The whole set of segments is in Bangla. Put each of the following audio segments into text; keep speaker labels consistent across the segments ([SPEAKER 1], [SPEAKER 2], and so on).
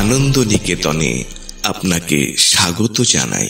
[SPEAKER 1] আনন্দ নিকেতনে আপনাকে স্বাগত জানাই।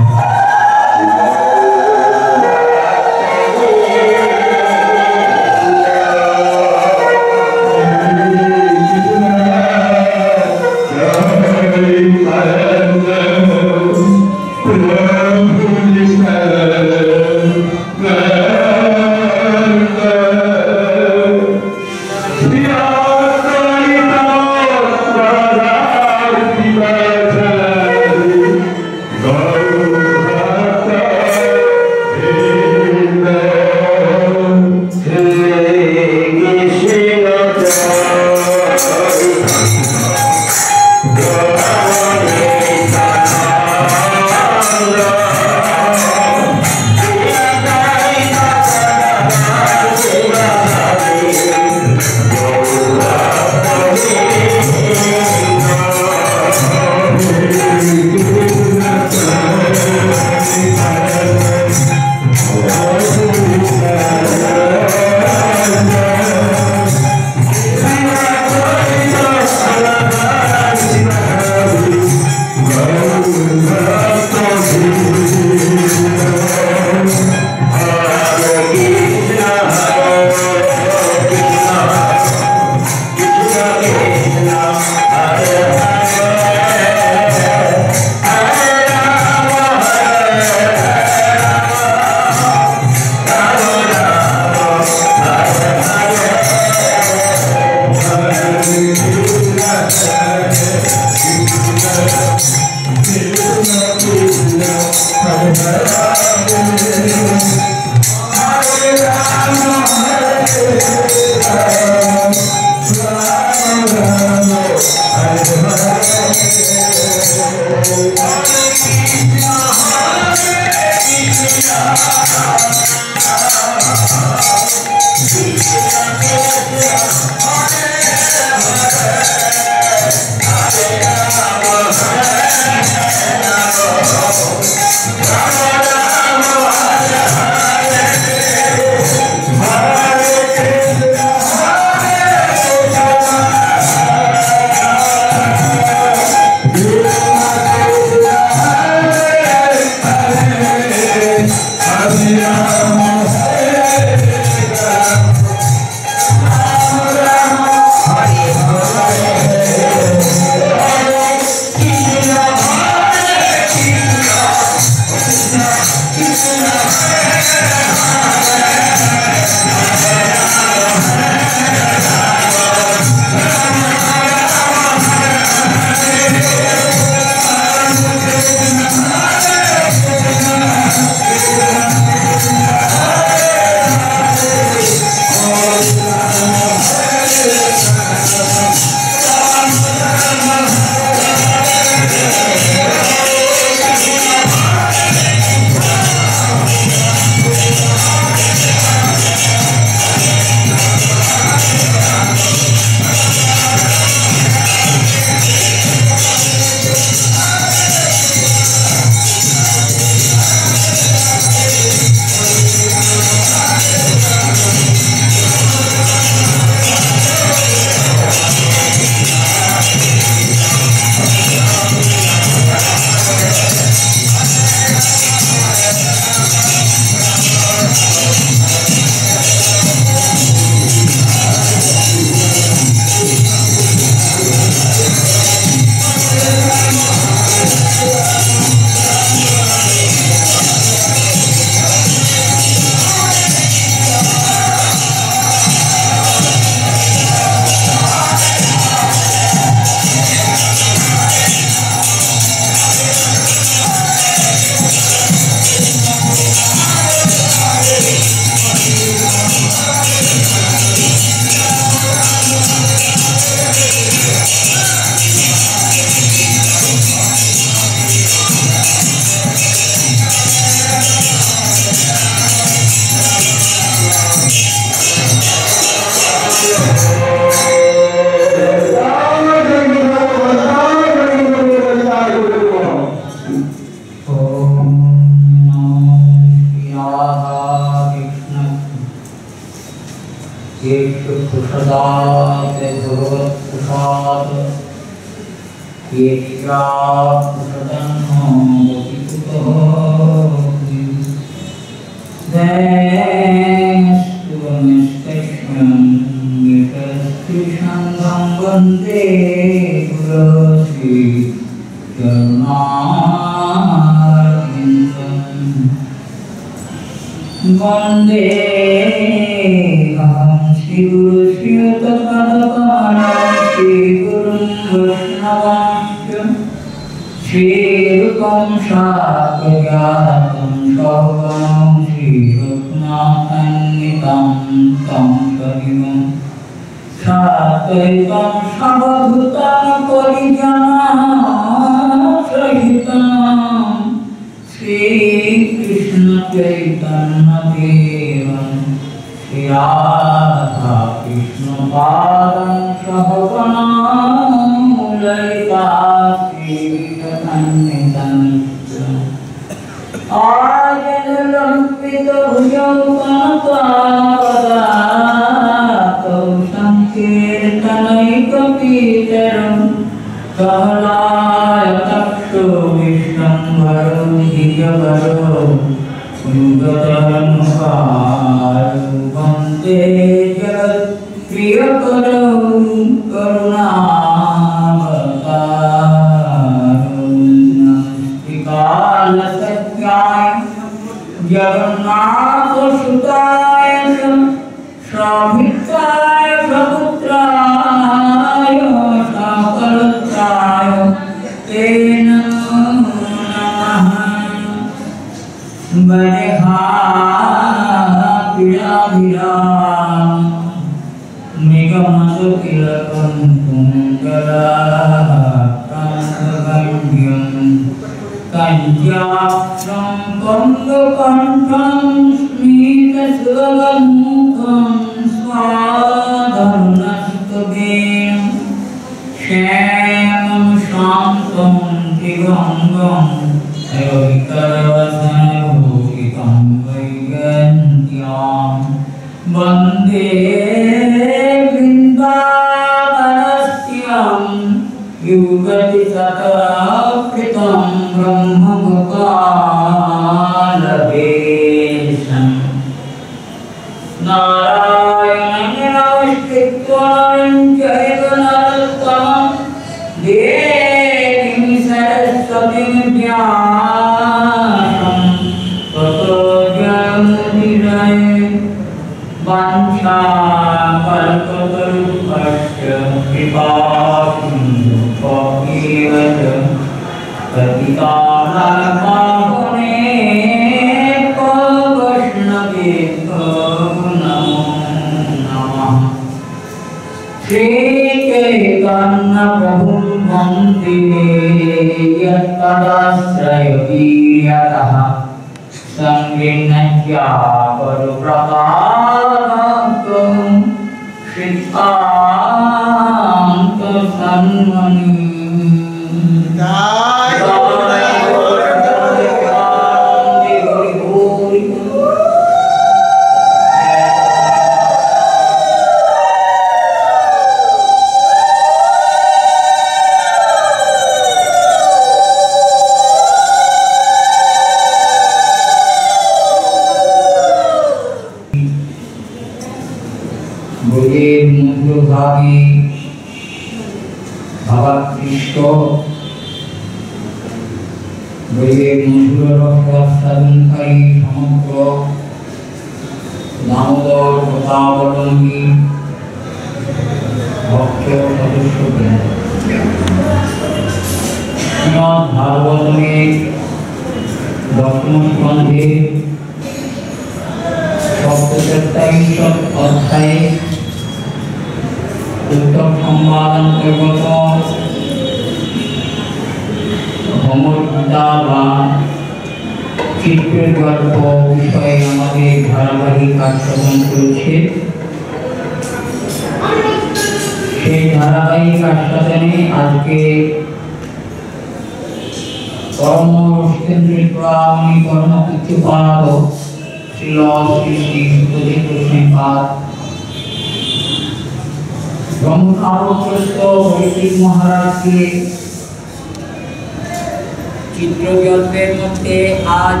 [SPEAKER 2] চিত্রজগতের মধ্যে আজ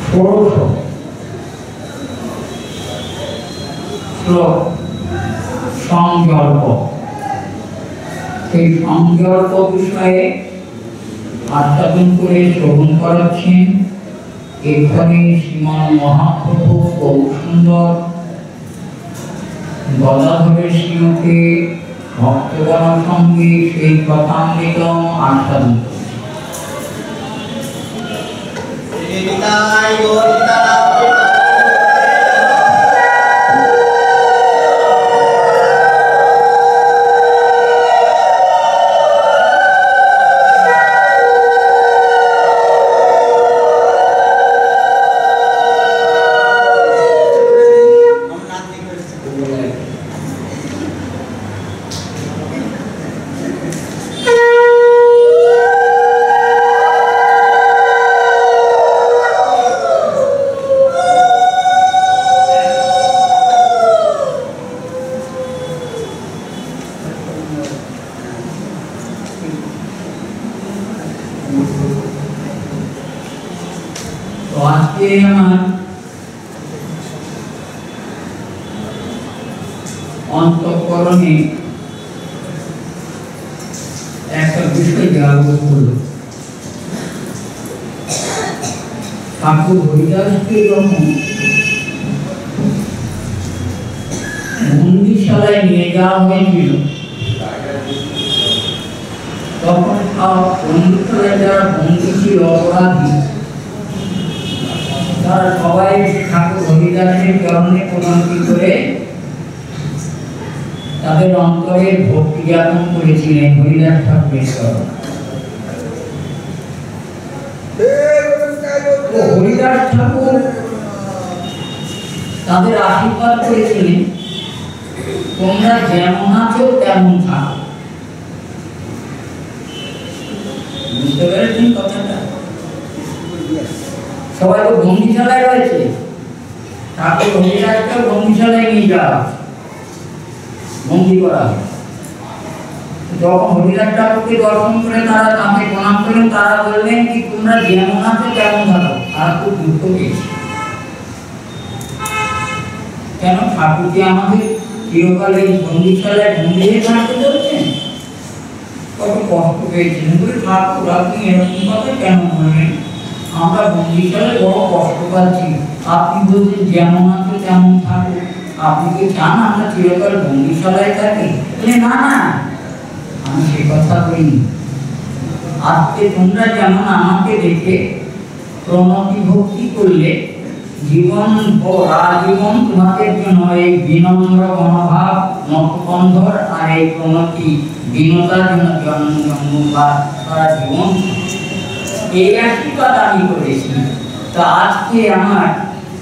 [SPEAKER 2] ষোড়শ শ্লোক সংকল্প। সেই সংকল্প বিষয়ে আস্বাদন করে শ্রবণ করাচ্ছেন এখানে শ্রীমান মহাপ্রভু বহু সুন্দর গদাধরের শ্রীমুখে ভক্তগণ সঙ্গে সেই কথামৃত আস্বাদন অন্তঃকরণে একটা বিষয় জাগ্রত হল। ঠাকুর হরিদাসকে যখন বন্দিশালায় নিয়ে যাওয়া হয়েছিল তখন বন্দিশালায় যারা বন্দী ছিল অপরাধী তারা সবাই ঠাকুর হরিদাসের চরণে প্রণতি করে তাদের অন্তরে ভক্তি জ্ঞাপন করেছিলেন হরিদাস ঠাকুরের চরণে। হরিদাস ঠাকুর তাদের আশীর্বাদ করেছিলেন তোমরা যেমন আছো তেমন থাকো। বুঝতে পেরেছেন কথাটা? সবাই তো বন্দিশালায় রয়েছে, ঠাকুর হরিদাসকে বন্দিশালায় নিয়ে যাওয়া বন্দি করা। যখন হরিদাস ঠাকুরকে দর্শন করে তারা তাকে প্রণাম করেন, তারা বললেন কি তোমরা যেমন আছো তেমন থাকো। আর খুব দুঃখ পেয়েছে, কেন ঠাকুরকে আমাদের চিরকাল এই বন্দিশালায় বন্দি হয়ে থাকতে বলছেন? কত কষ্ট পেয়েছিলেন বলে ঠাকুর আপনি এরকম কথা কেন বললেন? আমরা বন্দিশালায় বড় কষ্ট পাচ্ছি, আপনি বলছেন যেমন আছো তেমন থাকো। আপনি কি চান আমরা চিরকাল বন্দিশালায় থাকি? না না, আমি সে কথা বলিনি। আজকে তোমরা যেমন আমাকে দেখে প্রণতি ভক্তি করলে, জীবন আজীবন তোমাদের জন্য এই বিনম্র মনোভাব নখবন্ধর আর এই প্রণতি বিনতার জন্য জন্ম জন্ম বা সারা জীবন এই আশীর্বাদ আমি করেছি। তা আজকে আমার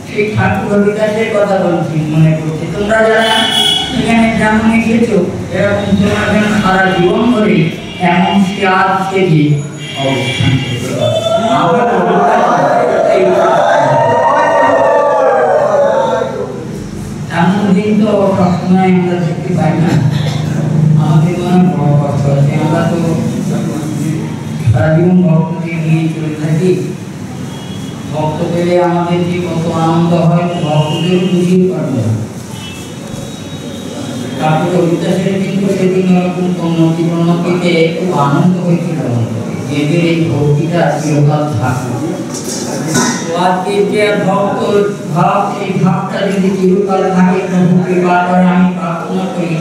[SPEAKER 2] সেই ঠাকুর হরিদাসের কথা বলছি, মনে করছি তোমরা যারা এখানে যেমন এসেছো এরকম তোমরা যেন সারা জীবন ধরে এমন সাজ সেজে অবস্থান করতে এমন দিন তো সবসময় আমরা দেখতে পাই না। আমাদের মনে বড় কষ্ট আছে, আমরা তো সারা জীবন ভক্তকে নিয়ে চলে থাকি। ভক্ত পেলে আমাদের যে কত আনন্দ হয় ভক্তদের বুঝিয়ে পারবো। ঠাকুর হরিদাসের কিন্তু সেদিন এরকম প্রণতিতে খুব আনন্দ হয়েছিল, এদের এই ভক্তিটা চিরকাল থাকবে। আজকে যে ভক্ত ভাব, সেই ভাবটা যদি চিরকাল থাকে, প্রভু কৃপা করে আমি প্রার্থনা করি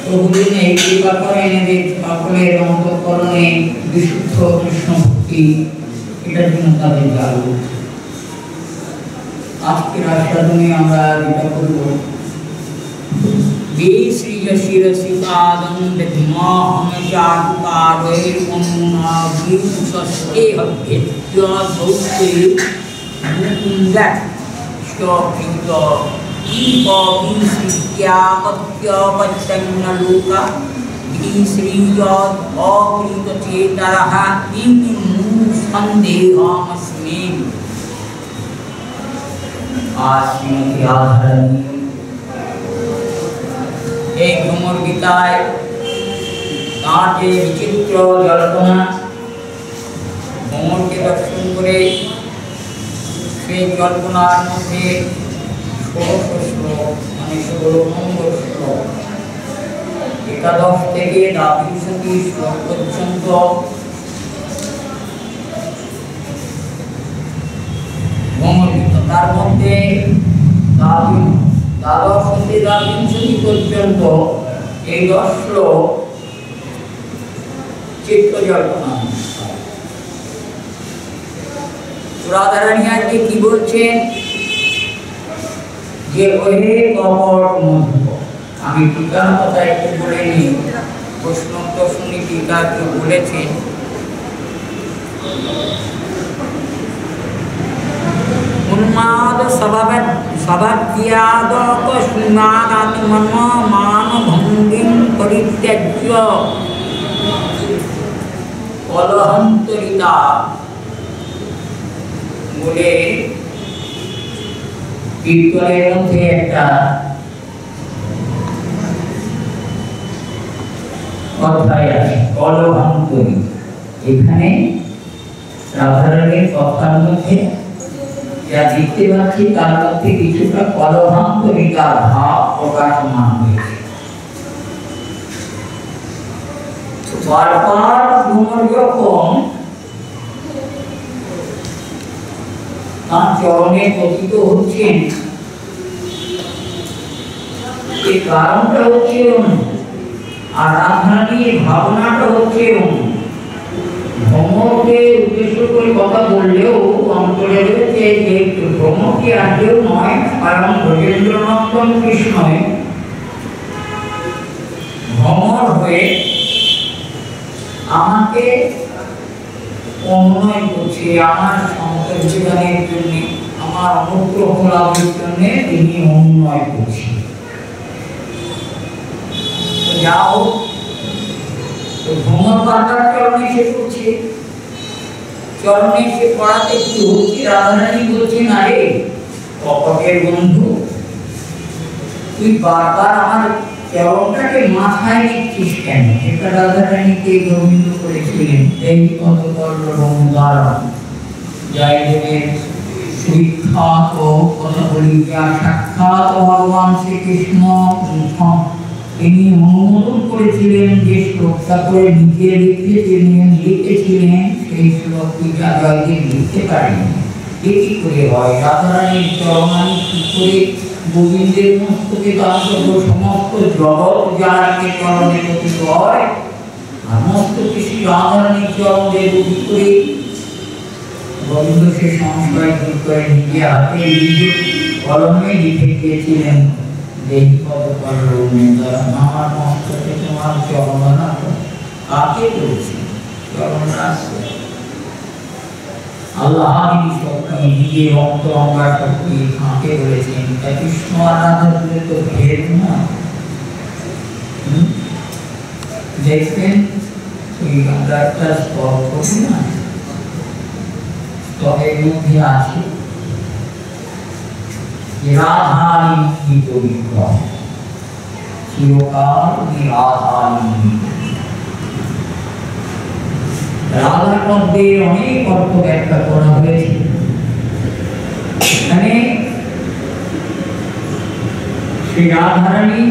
[SPEAKER 2] প্রভু যেন এই কৃপা করে এদের সকলের অন্তঃকরণে বিশুদ্ধ কৃষ্ণ ভক্তি এটার জন্য তাদের জাগরুক। আজকের আস্বাদনে আমরা যেটা করব, এই ভ্রমর গীতায় তাঁর যে বিচিত্র জল্পনা জল্পনার মধ্যে 16 শ্লোক, মানে 16 নম্বর শ্লোক, একাদশ থেকে দ্বাদশটি শ্লোক পর্যন্ত বর্ণিত। তার মধ্যে দ্বাদশ থেকে দ্বাদশটি পর্যন্ত এই 10 শ্লোক চিত্ত জল্পনা। রাধারানী আজকে কি বলছেন যে ওহে কপট মধুপ। আমি টিকার কথা একটু বলে নিই, প্রশ্নোত্তর শুনি টিকা কেউ বলেছেন উন্মাদ স্বভাবত্যাদক সীমানাত্মন মান ভঙ্গিম পরিত্যাজ্য কলহন্তরিতা বলে কীর্তনের মধ্যে একটা কথায় আছে কলহন্তরি। এখানে রাধারানীর কথার মধ্যে যা দেখতে পাচ্ছি তার মধ্যে কিছুটা কলহান্তরিতার ভাব প্রকাশমান হয়েছে। বারবার ভ্রমর যখন তার চরণে পতিত হচ্ছেন, এই কারণটা হচ্ছে আর রাধারানীর ভাবনাটা হচ্ছে ভ্রমরকে উদ্দেশ্য করে কথা বললেও অন্তরে রয়েছে যে ভ্রমরকে আর কেউ নয়, কারণ ব্রজেন্দ্রনন্দন কৃষ্ণই ভ্রমর হয়ে আমাকে অনুনয় করছে, আমার সন্তোষদানের জন্য, আমার অনুগ্রহ লাভের জন্য তিনি অনুনয় করছেন। যাও ভ্রমর বারবার চরণে এসে পড়ছে, চরণে এসে পড়াতে কি হচ্ছে, রাধারানী বলছেন আরে কপটের বন্ধু, তুই বারবার আমার চরণটাকে মাথায় নিচ্ছিস কেন? এটা রাধারানীকে গোবিন্দ করেছিলেন এই পদকর্ণ জয়দেবের সুবিখ্যাত কথা বলি, যা সাক্ষাৎ ভগবান শ্রীকৃষ্ণ তিনি অনুমোদন করেছিলেন যে শ্লোকটা করে নিজে লিখেছিলেন, সেই শ্লোকটি যা জয়দেব লিখতে পারেন। কি করে হয়? রাধারানীর চরণানি কি করে গোবিন্দের মস্তকে দান্তব্য সমস্ত জগৎ যাকে চরণে পতিত হয়, আর মস্তকে শ্রী রাধারানীর চরণে কি করে গোবিন্দ সে সংশয় দূর করে নিজে হাতে নিজ কলমে লিখে দিয়েছিলেন, দেহি পদ আমার মস্তকে তোমার চরণা কাকে করেছি চরণা আল্লাহ নিজে অন্তরঙ্গা শক্তি কাকে বলেছেন। কৃষ্ণ আর রাধা তো ভেদ না, দেখবেন ওই আমরা একটা স্তর করি না, স্তরের মধ্যে আছে রাধারী বিগ্রহ, চিরকাল রাধারী। রাধার মধ্যে অনেক অর্থ ব্যাখ্যা করা হয়েছে। এখানে শ্রী রাধারানী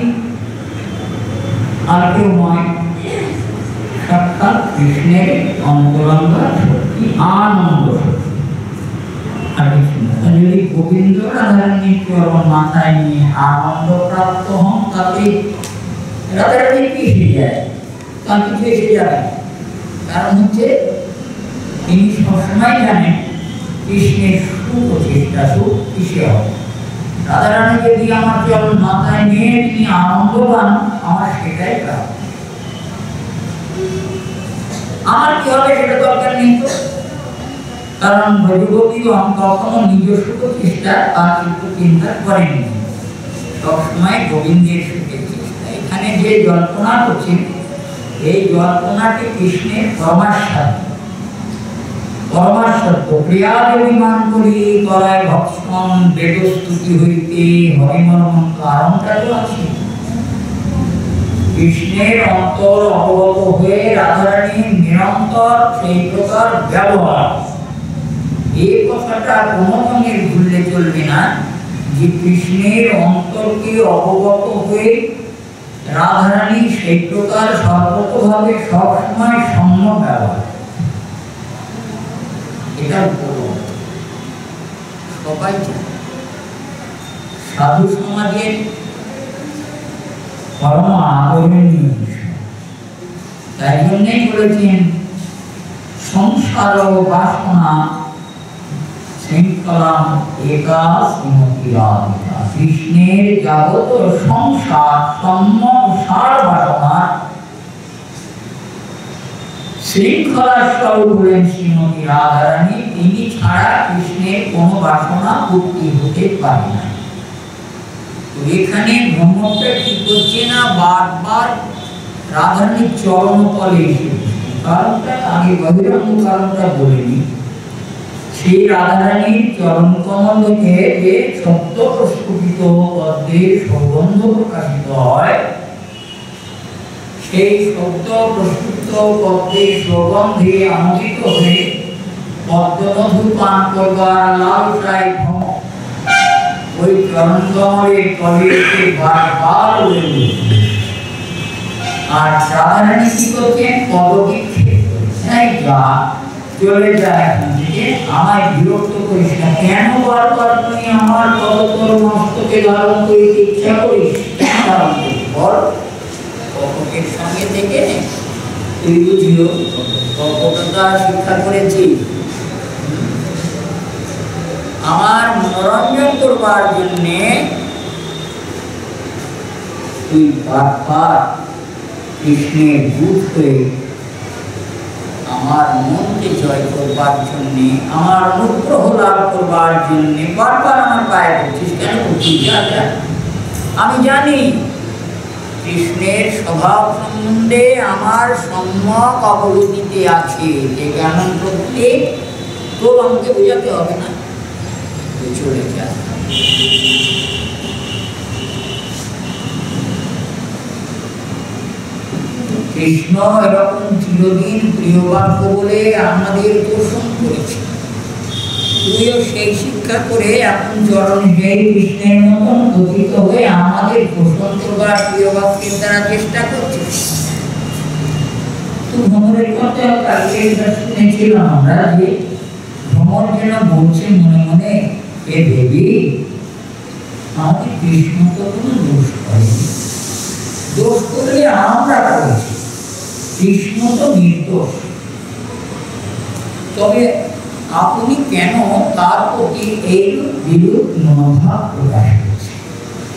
[SPEAKER 2] আর কেউ নয়, সাক্ষাৎ কৃষ্ণের অন্তরঙ্গা শক্তি, আনন্দ শক্তি। যদি গোবিন্দ রাধারানীর চরণ মাথায় নিয়ে আনন্দ প্রাপ্ত হন, তাতে রাধারানী কি এসে যায়? তার কিছু এসে যাবে। কারণ হচ্ছে তিনি সবসময় জানেন কৃষ্ণের সুপ্রচেষ্টা সুখ কিসে হবে। রাধারানী যদি আমার চরণ মাথায় নিয়ে তিনি আনন্দ পান, আমার সেটাই প্রাপ্ত। আমার কি হবে সেটা দরকার নেই তো, কারণ ভগবতীগণ কখনো নিজস্ব চেষ্টা তার কিন্তু চিন্তা করেননি, সবসময় গোবিন্দের সুখের চেষ্টা। এখানে যে জল্পনা করছেন, এই জল্পনাটি কৃষ্ণের পরমাসত্য প্রিয়া অভিমান করি করায় ভক্ষণ বেদস্তুতি হইতে হরিমর্ম কারণটা তো আছে। কৃষ্ণের অন্তর অবগত হয়ে রাধারানীর নিরন্তর সেই প্রকার ব্যবহার, এই কথাটা কোনোদিন ভুললে চলবে না যে কৃষ্ণের অন্তরকে অবগত হয়ে রাধারানী সেই প্রকার সর্বতভাবে সবসময় সম্যক ব্যবহার, এটা বড় সবাই সাধু সমাজের পরম আদরণীয় বিষয়। তাই জন্যই বলেছেন সংসার বাসনা শৃঙ্খলাম একা শ্রীমতী রাধিকা। কৃষ্ণের যাবত সংসার সার বাসনা শৃঙ্খলা স্বরূপ হলেন শ্রীমতী রাধারানী। তিনি ছাড়া কৃষ্ণের কোনো বাসনা পূর্তি হতে পারে না। এখানে ব্রহ্মটা কি করছে না, বারবার রাধারানীর চরণ তলে এসেছে। কারণটা আগে বহিরঙ্গ কারণটা বলিনি। সেই রাধারানীর চরণ কমল থেকে যে সত্য প্রস্ফুটিত পদ্মের সৌগন্ধ প্রকাশিত হয়, সেই সত্য প্রস্ফুটিত পদ্মের সৌগন্ধে আমোদিত হয়ে পদ্মমধু পান করবার লালসায় ওই চরণ কমলের তলে এসে বারবার বলে উঠছে। আর রাধারানী কি করছেন, পদবিক্ষেপ যা চলে যায় এখান থেকে, আমায় বিরক্ত করিস না। কেন বারবার তুই আমার পদতল মস্তকে ধারণ করিতে ইচ্ছা করিস? কেন ধারণ করিস বল? কপটের সঙ্গে থেকে তুই বুঝিও কপটতা শিক্ষা করেছি। আমার মনোরঞ্জন করবার জন্যে তুই বারবার কৃষ্ণের দূত হয়ে আমার মনকে জয় করবার জন্যে, আমার অনুগ্রহ লাভ করবার জন্যে বারবার আমার পায়ে পড়ছিস। কেন করছিস? আমি জানি কৃষ্ণের স্বভাব সম্বন্ধে আমার সম্যক অবগতিতে আছে, যে কেমন প্রত্যেক তো আমাকে বোঝাতে হবে না, চলে যায়। কৃষ্ণ এরকম চিরদিন প্রিয় বাক্য বলে আমাদের পোষণ করেছে। তুইও সেই শিক্ষা করে এখন চরণ যেই কৃষ্ণের মতন গঠিত হয়ে আমাদের পোষণ করবার প্রিয় বাক্যের দ্বারা চেষ্টা করছিস। তুই ভ্রমণের কথা কালকে শুনেছিলাম আমরা, যে ভ্রমণ যেন বলছে মনে মনে, এ দেবী আমাদের কৃষ্ণ তো কোনো দোষ করেনি, দোষ করলে আমরা করেছি, কৃষ্ণ তো নির্দোষ। তবে আপনি কেন তার প্রতি এই বিরূপ মনোভাব প্রকাশ করছেন?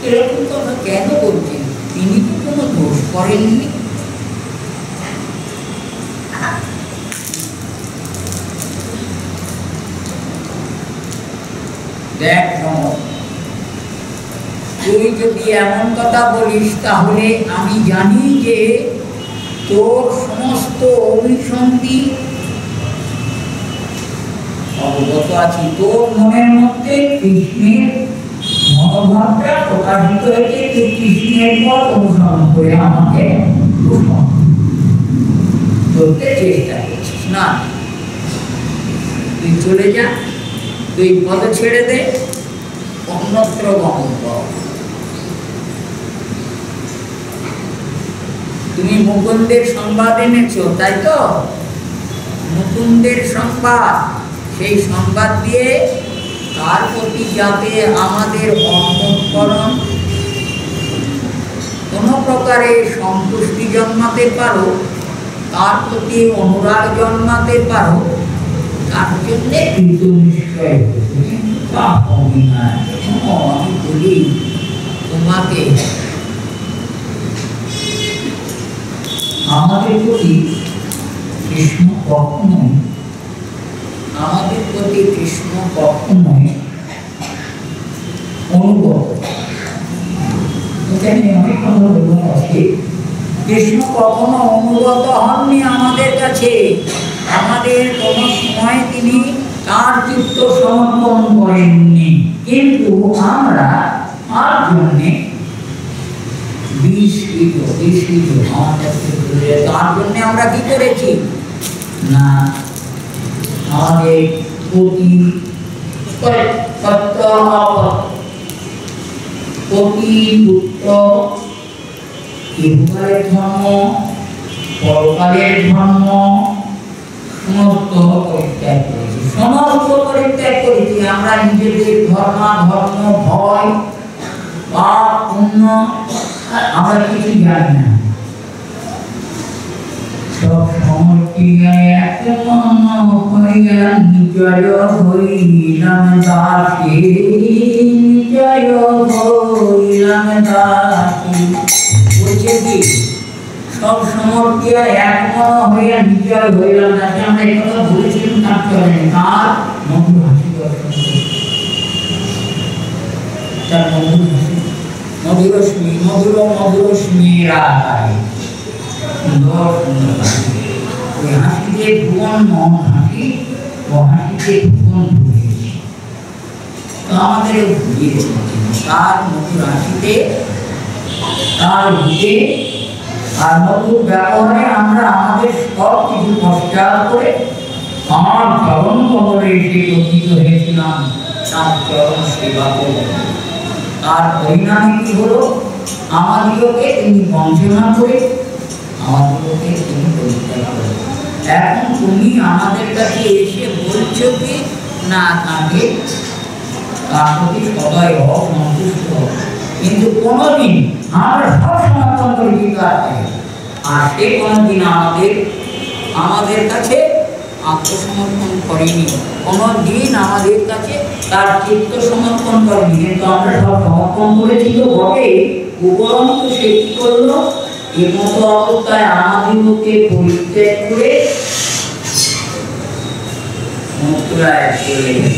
[SPEAKER 2] এরকম কথা কেন বলছেন? তিনি তো কোনো দোষ করেননি। দেখ তুই যদি এমন কথা বলিস, তাহলে আমি জানি যে তোর সমস্ত অভিসন্ধি অবগত আছি। তোর মনের মধ্যে কৃষ্ণের মনোভাবটা প্রকাশিত হয়েছে, তুই কৃষ্ণের পথ অনুসরণ করে আমাকে ধরতে চেষ্টা করছিস। না, তুই চলে যা, তুই পদ ছেড়ে দে, অন্যত্র গমন কর। তুমি মুকুন্দের সংবাদ এনেছো, তাই তো? মুকুন্দের সংবাদ, সেই সংবাদ দিয়ে তার প্রতি যাতে আমাদের অন্তঃকরণ কোনো প্রকারে সন্তুষ্টি জন্মাতে পারো, তার প্রতি অনুরাগ জন্মাতে পারো, তার জন্যে কিন্তু নিশ্চয় আমি বলি তোমাকে, আমাদের প্রতি কৃষ্ণ কখনোই অনুগত। এখানে অনেক কথা বলবো আজকে। কৃষ্ণ কখনো অনুগত হননি আমাদের কাছে। আমাদের কোনো সময় তিনি তার চিত্ত সমর্পণ করেননি, কিন্তু আমরা তার জন্যে তার জন্য আমরা কি করেছি না, আমাদের পতি পত্য পতি পুত্র ইহকালের ধর্ম পরকালের ধর্ম সমস্ত পরিত্যাগ করেছি, সমস্ত পরিত্যাগ করেছি। আমরা নিজেদের ধর্ম ভয় পাপ পুণ্য আমরা কিছু জানি না। সব সমর্পিয়া এক মন করিয়া নিজয় হইলাম দাসী, নিজয় হইলাম দাসী। বলছে কি সব সমর্পিয়া এক মন হইয়া নিজয় হইলাম দাসী। আমরা এই কথা বলেছিলাম তার চলে তার মধুর হাসি দর্শন করে, তার মধুর হাসি মধুর স্মিরা সুন্দর সুন্দর হাসি। ওই হাসিতে ভুবন মন হাসি, ও হাসিতে ভুবন ভুলিয়েছি। তো আমাদের ভুলিয়ে তার মধুর হাসিতে, তার ভুলে আর মধুর ব্যবহারে আমরা আমাদের সব কিছু পশ্চাৎ করে আমার চরণ কবরে এসে গঠিত হয়েছিলাম তার চরণ সেবা করে। তার পরিণামে কি হলো? আমাদিগকে তিনি বঞ্চনা করে আমাদিগকে তিনি পরিত্যাগ করে। এখন তুমি আমাদের কাছে এসে বলছো কি না তাকে তার প্রতি সবাই অসন্তুষ্ট, কিন্তু কোনোদিন আমরা সব সমর্থন করে দিতে পারি আর সে কোনোদিন আমাদের কাছে আত্মসমর্পণ করেনি, কোনোদিন আমাদের কাছে তার চিত্ত সমর্পণ করেনি। কিন্তু আমরা সব সমর্পণ করেছি তো বটে, উপরন্তু সে কি করলো? এর মতো অবস্থায় আমাদিগকে পরিত্যাগ করে মথুরায় চলে গেল।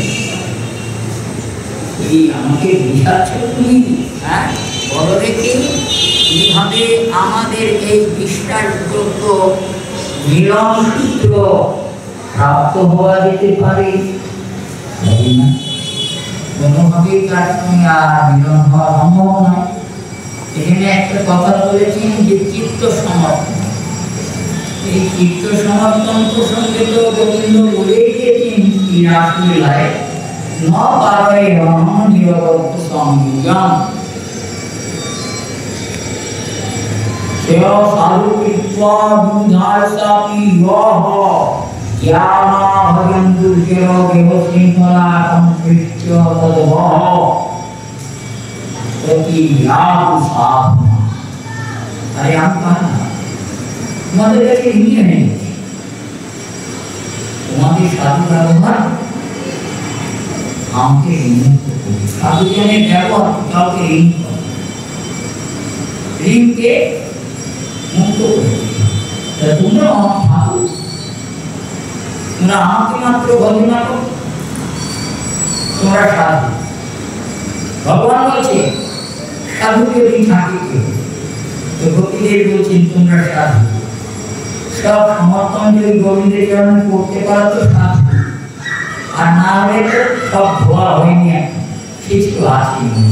[SPEAKER 2] এই আমাকে বুঝাচ্ছ তুমি? হ্যাঁ বলো দেখি, কিভাবে আমাদের এই বিশ্বাসযোগ্য মিলন সূত্র প্রাপ্ত হওয়া যেতে পারে? কোনোভাবেই তার সঙ্গে আর মিলন হওয়া সম্ভব নয়। এখানে একটা কথা বলেছেন যে চিত্ত সমর্পণ। এই চিত্ত সমর্পণ প্রসঙ্গে তো গোবিন্দ বলেই দিয়েছেন কি রাসলীলায় ন পারে নিরবদ্ধ সংযোজন সেও সাধু কৃত্বা বিধারসাপি ইয়হ জ্ঞানা ভজন দুর্গের দেহ শৃঙ্খলা সংকৃত্য তদ্ভহ প্রতি ইয়াদু সাধনা। আরে তোমাদের কাছে নিয়ে নেই, তোমাদের সাধু ব্যবহার আমাকে বিমুক্ত করে। সাধুজনের ব্যবহার কাউকে ঋণকে মুক্ত করে। তোমরা আমার সাধু, তোমরা আমাকে মাত্র ভজনা করো, তোমরা সাধু। ভগবান বলছে সাধু যদি থাকে কেউ, তো ভক্তিদেব বলছেন তোমরা সাধু। সব সমর্থন যদি গোবিন্দের চরণে করতে পারো তো সাধু, আর না হলে তো সব ধোয়া হয়নি, কিছু আসেনি।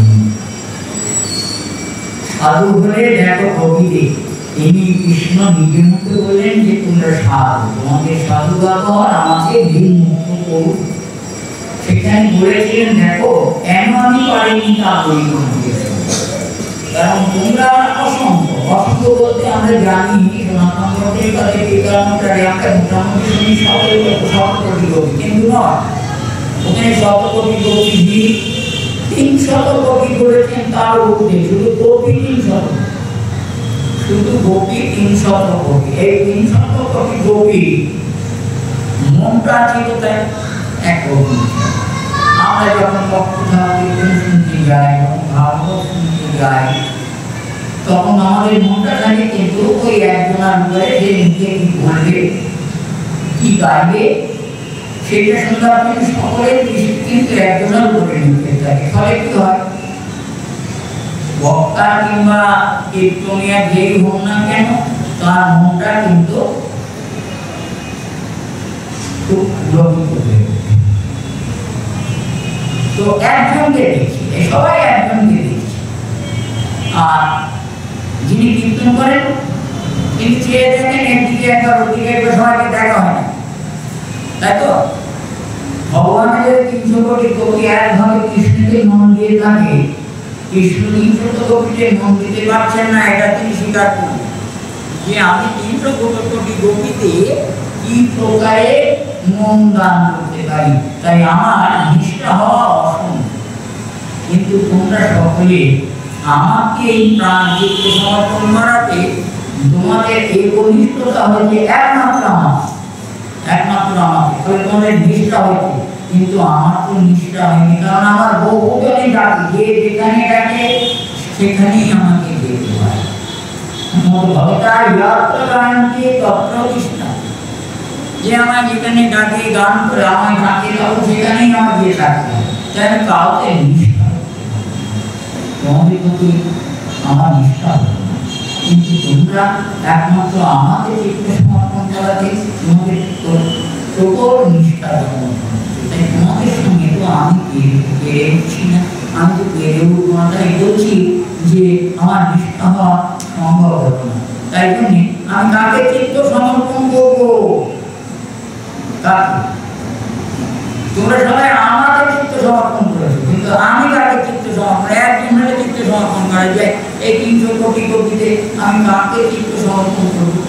[SPEAKER 2] সাধু হলে দেখো কবিদেব তিনি কৃষ্ণ নিজের মুখে বললেন যে তোমরা সাধু, তোমাদের সাধু ব্যবহার আমাকে দিন মুক্ত করুন। সেখানে বলেছিলেন দেখো কেন আমি পারিনি তা বলি, কারণ তোমরা অসংখ্য। অসংখ্য বলতে আমরা জানি সনাতন ধর্মের কাছে আমরা মোটামুটি শুনি শতকোটি কবি, কিন্তু নয়। ওখানে শতকোটি কবি 300 কবি করেছেন, তার উপরে শুধু কবি 300, শুধু গোপী 300 কবি। এই 300 কবি গোপী মনটা ছিল তাই এক কবি। আমরা যখন কোথাও কীর্তন শুনতে যাই, ভাগবত শুনতে যাই, তখন আমাদের মনটা থাকে কিন্তু ওই একজনের উপরে যে নিজে কি বলবে কি গাইবে সেটা শুনতে কিন্তু সকলের দৃষ্টি কিন্তু একজনের উপরে নিতে থাকে। ফলে কি হয়, বক্তা কিংবা কীর্তনিয়া যেই হোক না কেন তার মনটা কিন্তু খুব পুলকিত হয়ে ওঠে। তো একজনকে দেখছি, সবাই একজনকে দেখছি, আর যিনি কীর্তন করেন তিনি চেয়ে দেখেন একদিকে একবার ওদিকে একবার, সবাইকে দেখা হয় না, তাই তো? ভগবানের 300 কোটি গোপী একভাবে কৃষ্ণকে মন দিয়ে থাকে, কৃষ্ণ 300 গোপীকে মন দিতে পারছেন না, এটা তিনি স্বীকার করুন যে আমি 300 কোটি গোপীতে কি প্রকারে মন দান করতে পারি, তাই আমার নিষ্ঠা হওয়া অসম্ভব। কিন্তু তোমরা সকলে আমাকে এই প্রাণ চিত্ত সমর্পণ করাতে তোমাদের এই ঘনিষ্ঠতা হয়েছে একমাত্র আমাকে, তবে তোমাদের নিষ্ঠা হয়েছে, কিন্তু আমার তো নিষ্ঠা হয়নি, কারণ আমার বহুজনে ডাকে, যে যেখানে ডাকে সেখানেই আমাকে যেতে হয়। যে আমার যেখানে ডাকে গান করে আমায় ডাকে, তখন সেখানেই আমার গিয়ে থাকতে হয়, তাই আমি কাউকে নিষ্ঠা, তোমাদের প্রতি আমার নিষ্ঠা, কিন্তু তোমরা একমাত্র আমাকে চিত্ত সমর্পণ করাতে তোমাদের প্রবল নিষ্ঠা জন্ম, তাই তোমাদের সঙ্গে তো আমি পেরে উঠছি না, আমি তো পেরে উঠবো না, তাই বলছি যে আমার নিষ্ঠা হওয়া সম্ভব হতো না। তাই জন্যে আমি কাকে চিত্ত সমর্পণ করবো? তোমরা সবাই আমাকে চিত্ত সমর্পণ করেছো, কিন্তু আমি কাকে চিত্ত সমর্পণ, একজনের চিত্ত সমর্পণ করা যায়, এই 300 কোটি গোপীতে আমি কাকে চিত্ত সমর্পণ করবো?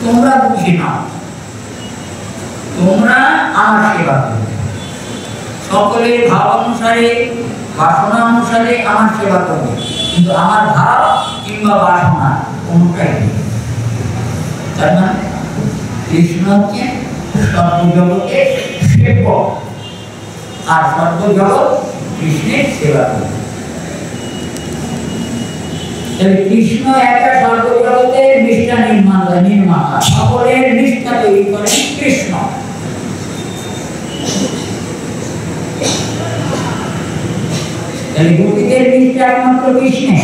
[SPEAKER 2] তোমরা বুঝে নাও, তোমরা আমার সেবা করবে, সকলের ভাব অনুসারে বাসনা অনুসারে আমার সেবা করবে, কিন্তু আমার ভাব কিংবা বাসনা কোনটাই নেই। তার মানে কৃষ্ণ হচ্ছে সর্বজগতের সেবক, আর সর্বজগৎ কৃষ্ণের সেবা করবে। কৃষ্ণ একটা সর্বজগতের নিষ্ঠা নির্মাতা, সকলের নিষ্ঠা তৈরি করেন কৃষ্ণ। গোপীদের নিষ্ঠা একমাত্র কৃষ্ণে।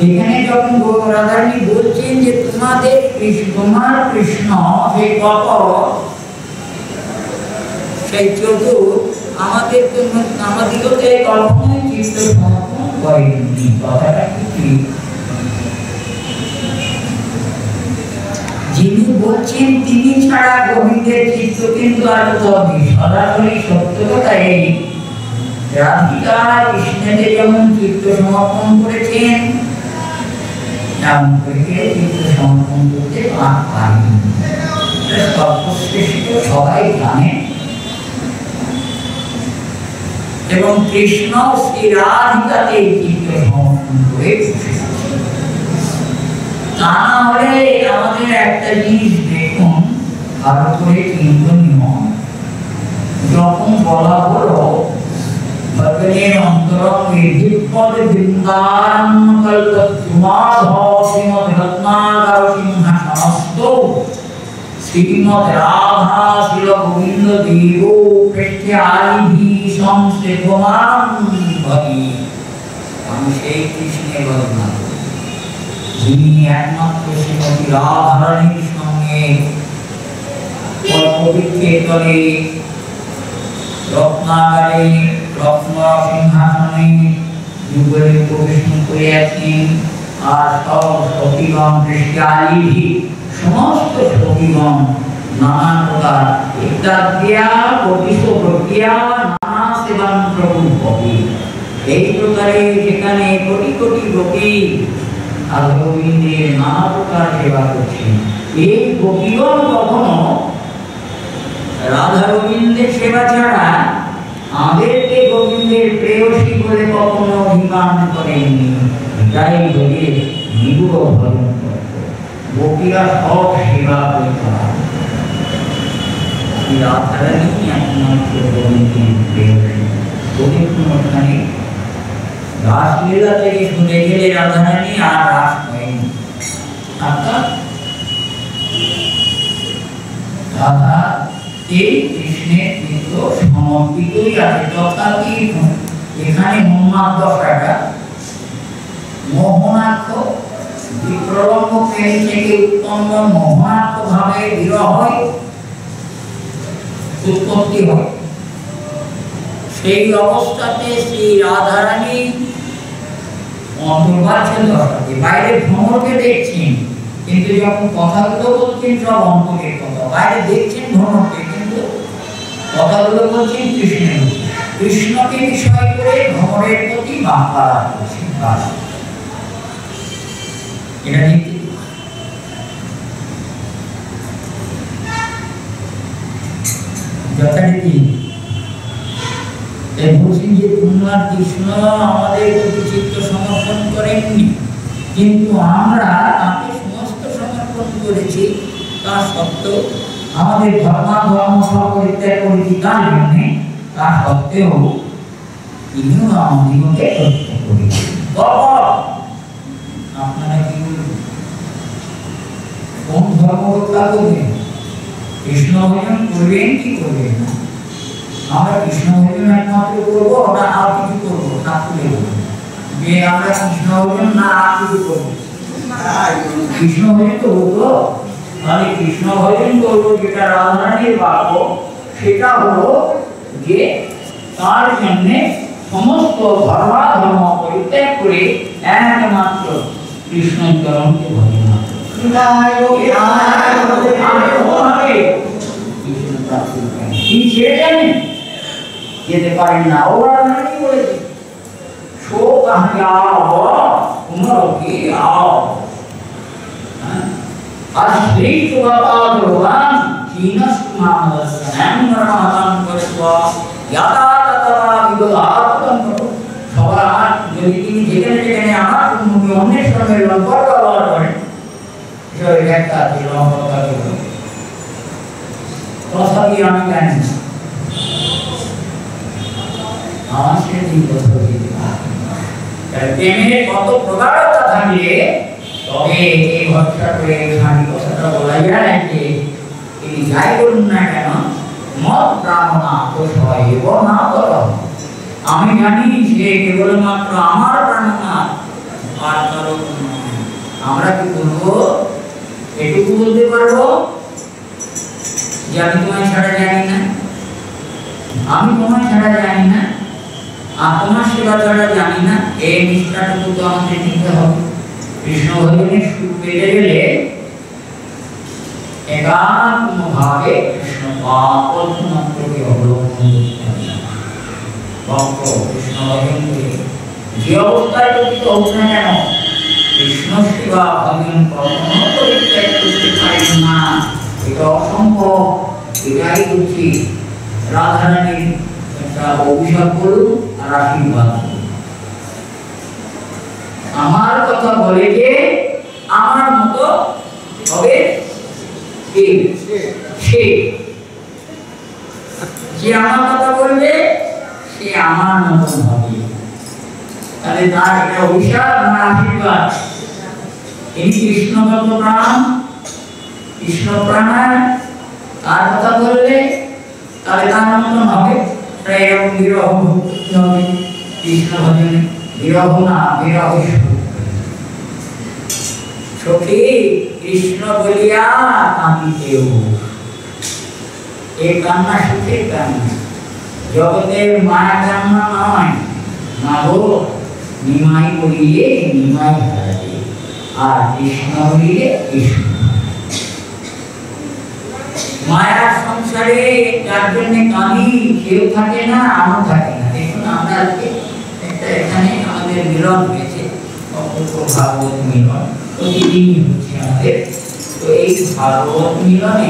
[SPEAKER 2] এখানে যখন রাধারানী বলছেন যে তোমার কৃষ্ণ সেই সেই চতুর আমাদিগকে কখনোই চিত্ত সমর্পণ করেননি, কথাটা কি? যিনি বলছেন তিনি ছাড়া গোবিন্দের চিত্ত কিন্তু আর কোথাও নেই। সরাসরি সত্য কথা এই, রাধিকা কৃষ্ণকে যেমন চিত্ত সমর্পণ করেছেন, তেমন করে চিত্ত সমর্পণ করতে পারেন। সর্বশ্রেষ্ঠ সবাই জানে, এবং কৃষ্ণ শ্রী রাধিকাকে চিত্ত সমর্পণ করে তা না হলে আমাদের একটা জিনিস দেখুন, ভালো করে চিন্তনীয়, যখন বলা হলো ভজনের অন্তরঙ্গে বিপদ বৃন্দারণ কল্পমাধব শ্রীমদ রত্নাকর সিংহাসনস্থ শ্রীমদ রাধা শিল গোবিন্দ দেব পৃষ্ঠে আলিভি সংসেবমান ভবি, আমি সেই কৃষ্ণের বর্ণনা করি যিনি একমাত্র শ্রীমতী রাধারানীর সঙ্গে কল্পবৃক্ষের তলে রত্নাগারে রত্ন সিংহাসনে যুগলে উপবেশন করিয়াছেন, আর সব সখীগণ পৃষ্ঠে আলিভি, সমস্ত সখীগণ নানা প্রকার ইত্যাদ্যা কপিস প্রক্রিয়া নানা সেবান প্রভু ভবি, এই প্রকারে যেখানে কোটি কোটি গোপী গোবিন্দের নানা প্রকার সেবা করছেন, এই গোপীগণ কখনো রাধা গোবিন্দের সেবা ছাড়া আমাদেরকে গোবিন্দের প্রেয়সী বলে কখনো অভিমান করেননি। তাই বলে নিগুড় ভজন করত, গোপীরা সব সেবা করত, রাধারানী একমাত্র গোবিন্দের প্রেয়সী। দেখুন ওখানে রাসলীলা থেকে শুনে গেলে রাধারানী আর রাস হয়নি, অর্থাৎ রাধা এই কৃষ্ণের চিত্ত সমর্পিতই আছে। তথাপি এখানে মোহাম্মদ দশাটা মোহনাক্ষ বিপ্রলম্ব প্রেম থেকে উৎপন্ন মোহনাক্ষ ভাবে বিরহ উৎপত্তি হয়। সেই অবস্থাতে শ্রী রাধারানী অন্তর্বাচ্ছেন দশাতে, বাইরে ভ্রমরকে দেখছেন, কিন্তু যখন কথাগুলো বলছেন সব অন্তরের কথা, বাইরে দেখছেন ভ্রমরকে কিন্তু কথাগুলো বলছেন কৃষ্ণের, কৃষ্ণকে বিষয় করে ভ্রমণের প্রতি বাঁকা করছেন। এটা নীতি। যথারীতি বলছেন যে তোমার কৃষ্ণ আমাদের প্রতি চিত্ত সমর্পণ করেননি, কিন্তু আমরা তাকে সমস্ত সমর্পণ করেছি। তা সত্ত্বেও আমাদের ধর্ম সপরিত্যাগ করেছি তার জন্য, তা সত্ত্বেও তিনিও আমাদেরকে রক্ষা করেছেন। আপনারা কি কোন ধর্ম রক্ষা করবেন? কৃষ্ণ ভজন করবেন কি করবেন না? আমরা কৃষ্ণ ভজন একমাত্র করবো না আর কিছু করবো? ঠাকুরের যে আমরা কৃষ্ণ ভজন না আর কিছু করবো? কৃষ্ণ ভজন তো হতো, তাহলে কৃষ্ণ ভজন করবো যেটা রাধারানীর বাক্য, সেটা হলো যে তার জন্য সমস্ত ধর্মাধর্ম পরিত্যাগ করে একমাত্র কৃষ্ণ চরণকে ভজন যেতে পারেন না। ওরা বলেছে শোক সবার যদি তিনি যেখানে যেখানে আমার অন্যের সঙ্গে লম্বর ব্যবহার করেন, একটা আছে লম্বরটা কথা দিয়ে আমি জানি না, আমার সে দিন কথা দিতে প্রেমের কত প্রগাঢ়তা থাকলে তবে এই ভরসা করে খানি কথাটা বলা যায় যে তিনি যাই করুন না কেন, মত প্রাণনা হয় এবং না করো। আমি জানি যে কেবলমাত্র আমার প্রাণনা, আর কারো নয়। আমরা কি বলবো? এটুকু বলতে পারবো যে আমি তোমায় ছাড়া জানি না, আমি তোমায় ছাড়া জানি না, আর তোমার সেবা ছাড়া জানি না। এই নিষ্ঠাটুকু তো আমাদের নিতে হবে। কৃষ্ণ ভজনের সুর পেতে গেলে একাত্ম ভাবে কৃষ্ণ পদ্মমাত্রকে অবলম্বন করতে হবে। ভক্ত কৃষ্ণ ভজন করে যে অবস্থায় প্রকৃত হোক না কেন, কৃষ্ণ সেবা ভজন কখনো পরিত্যাগ করতে পারেন না। এটা অসম্ভব। এটাই হচ্ছে রাধারানীর একটা অভিশাপ বলুন আর আশীর্বাদ বলুন। আমার কথা বলে যে আমার মতো হবে সে, যে আমার কথা বলবে সে আমার মতন হবে। তাহলে তার এটা অভিশাপ না আশীর্বাদ? এই কৃষ্ণগত প্রাণ, কৃষ্ণ প্রাণায় তার কথা বললে তাহলে তার মতন হবে। তাই এরকম বিরহ করতে হবে কৃষ্ণ ভজনে। বিরহ না, বিরহ সখী কৃষ্ণ বলিয়া কাঁদিতেও। এই কান্না সুখের কান্না, জগতের মায়া কান্না নয়। না গো, নিমাই বলিলে নিমাই হারাবে, আর কৃষ্ণ বলিলে কৃষ্ণ। মায়ার সংসারে যার জন্য কাঁদি কেউ থাকে না, আমও থাকে না। দেখুন আমরা আজকে একটা এখানে আমাদের মিলন হয়েছে, ভাগবত মিলন প্রতিদিনই হচ্ছে আমাদের। তো এই ভাগবত মিলনে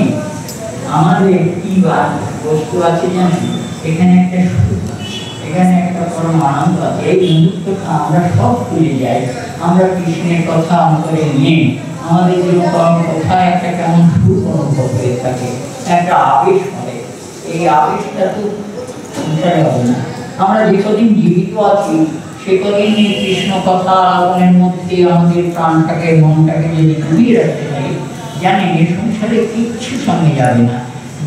[SPEAKER 2] আমাদের কি বা বস্তু আছে জানেন? এখানে একটা সুখ আছে, এখানে একটা পরম আনন্দ আছে। এই মুহূর্তটা আমরা সব ভুলে যাই। আমরা কৃষ্ণের কথা অন্তরে নিয়ে আমাদের যে কোথায় একটা কেমন সুখ অনুভব হয়ে থাকে, একটা আবেশ হয়। এই আবেশটা তো সংসারে হবে না। আমরা যে কদিন জীবিত আছি সে কদিন কৃষ্ণ কথা আলোচনের মধ্যে আমাদের প্রাণটাকে, মনটাকে যদি ডুবিয়ে রাখতে পারি, জানেন এই সংসারে কিচ্ছু সঙ্গে যাবে না।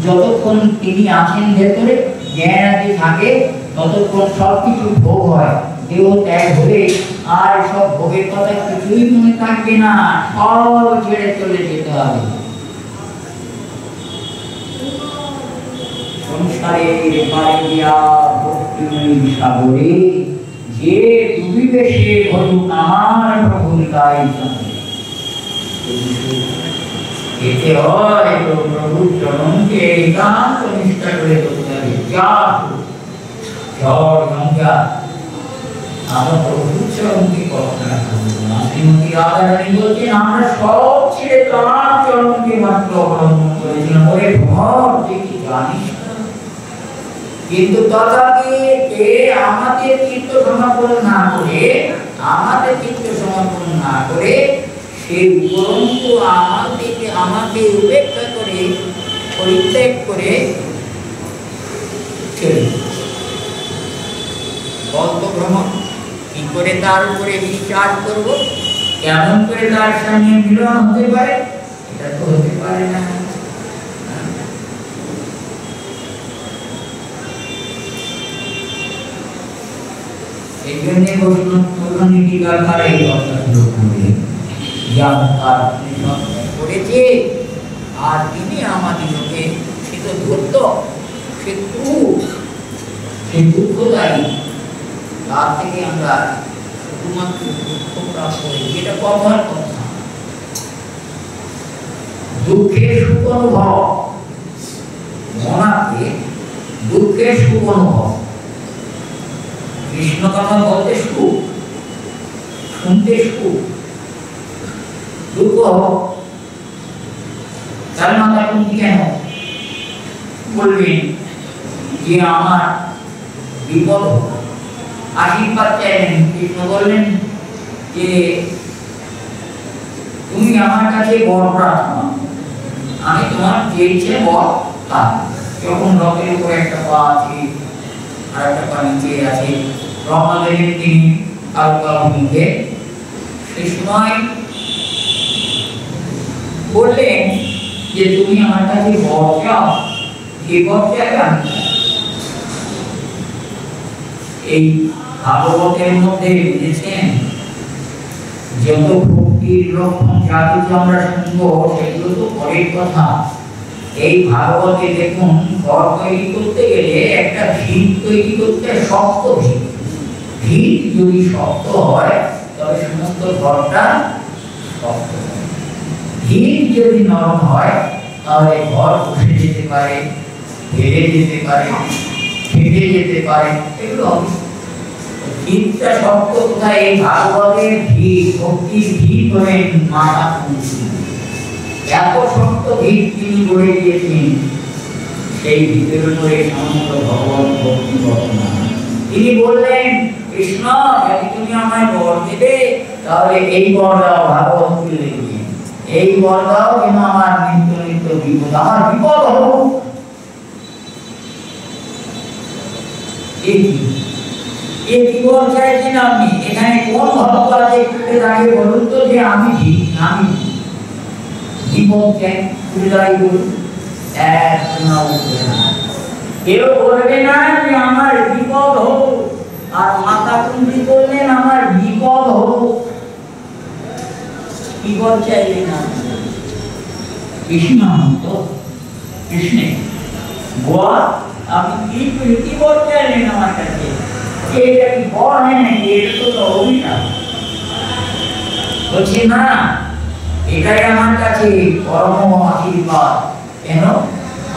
[SPEAKER 2] যতক্ষণ তিনি আছেন ভেতরে, জ্ঞান আদি থাকে, ততক্ষণ সব কিছু ভোগ হয়। দেহ ত্যাগ হলে আর সব ভোগের কথা কিছুই মনে থাকবে না, সব ছেড়ে চলে যেতে হবে। সংসারের পারে গিয়া ভক্তিময়ী সাগরে, যে ডুবিবে সে ঘটুক আমার প্রভুর গায়ে চলে। এতে হয় তো প্রভুর চরণকে একান্ত নিষ্ঠা করে করতে হবে। যা ঝড় গঙ্গা আমরা প্রভুর চরণকে কল্পনা করব না। শ্রীমতী রাধারানী বলছেন আমরা সব ছেড়ে তার চরণকে মাত্র অবলম্বন করেছিলাম। ওরে ভর দেখি জানিস কিন্তু তথাপি আমাদের চিত্ত সমর্পণ না করে সেই উপরন্তু আমাকে উপেক্ষা করে পরিত্যাগ করে চলে বলতো ভ্রমণ কি করে তার উপরে বিশ্বাস করব, কেমন করে তার সঙ্গে মিলন হতে পারে? এটা তো হতে পারে না। এই জন্য বৈষ্ণব টিকাকার এই কথাগুলো করেছে। আর তিনি আমাদিগকে সে তো ধরত, সে দুঃখদায়ী, তার থেকে আমরা শুধুমাত্র দুঃখ প্রাপ্ত হই। এটা কথার কথা। দুঃখের সুখ অনুভব, মনাকে দুঃখের সুখ অনুভব। কৃষ্ণ কথা বলতে সুখ, শুনতে সুখ, দুঃখ তার মাথা তুমি কেন বলবেন যে আমার বিপদ আশীর্বাদ চাইলেন? কৃষ্ণ বললেন যে তুমি আমার কাছে বর প্রার্থনা, আমি তোমার চেয়েছে বর তা। যখন রথের উপরে একটা পা আছে আর একটা পা নিচে আছে, ব্রহ্মাদেবের তিনি কালকা ভূমিতে, সেই সময় বললেন যে তুমি আমার কাছে বর চাও, যে বর চাই আমি চাই। এই ভাগবতের মধ্যে বুঝেছেন যত ভক্তির লক্ষণ যা কিছু আমরা শুনবো সেগুলো তো পরের কথা। এই ভাগবতে দেখুন ঘর তৈরি করতে গেলে একটা ভিত তৈরি করতে শক্ত ভিত। ভিত যদি শক্ত হয় তবে সমস্ত ঘরটা শক্ত হয়। ভিত যদি নরম হয় তাহলে ঘর বসে যেতে পারে, ভেঙে যেতে পারে, ফেটে যেতে পারে। এগুলো ভিতটা শক্ত কোথায়? এই ভাগবতের ভিত, ভক্তির ভিত হলেন মাতা কুন্তি। এত শক্ত ভিত তিনি গড়ে দিয়েছেন, সেই ভিতের উপরে সমস্ত ভগবত ভক্তি বর্ণনা। তিনি বললেন কৃষ্ণ যদি তুমি আমায় বর দেবে তাহলে এই বর দাও, ভাগবত তুলে দিবে, এই বর দাও যেন আমার নিত্য নিত্য বিপদ, আমার বিপদ হোক। এই জীবন চাইছেন আপনি? এখানে কোন ভক্ত আছে একটু দাঁড়িয়ে বলুন তো যে আমি জীবন চাই, একটু দাঁড়িয়ে বলুন। কেউ বলবে না যে আমার বিপদ হোক। আর মাতা কুন্তি বললেন আমার বিপদ হোক। বিপদ চাইলেন না কৃষ্ণ, তো কৃষ্ণে বল আপনি কি বল চাইলেন আমার কাছে? এটা কি বল হয় নাকি? এটা তো অভিশাপ। বলছি না, এটাই আমার কাছে পরম আশীর্বাদ। কেন?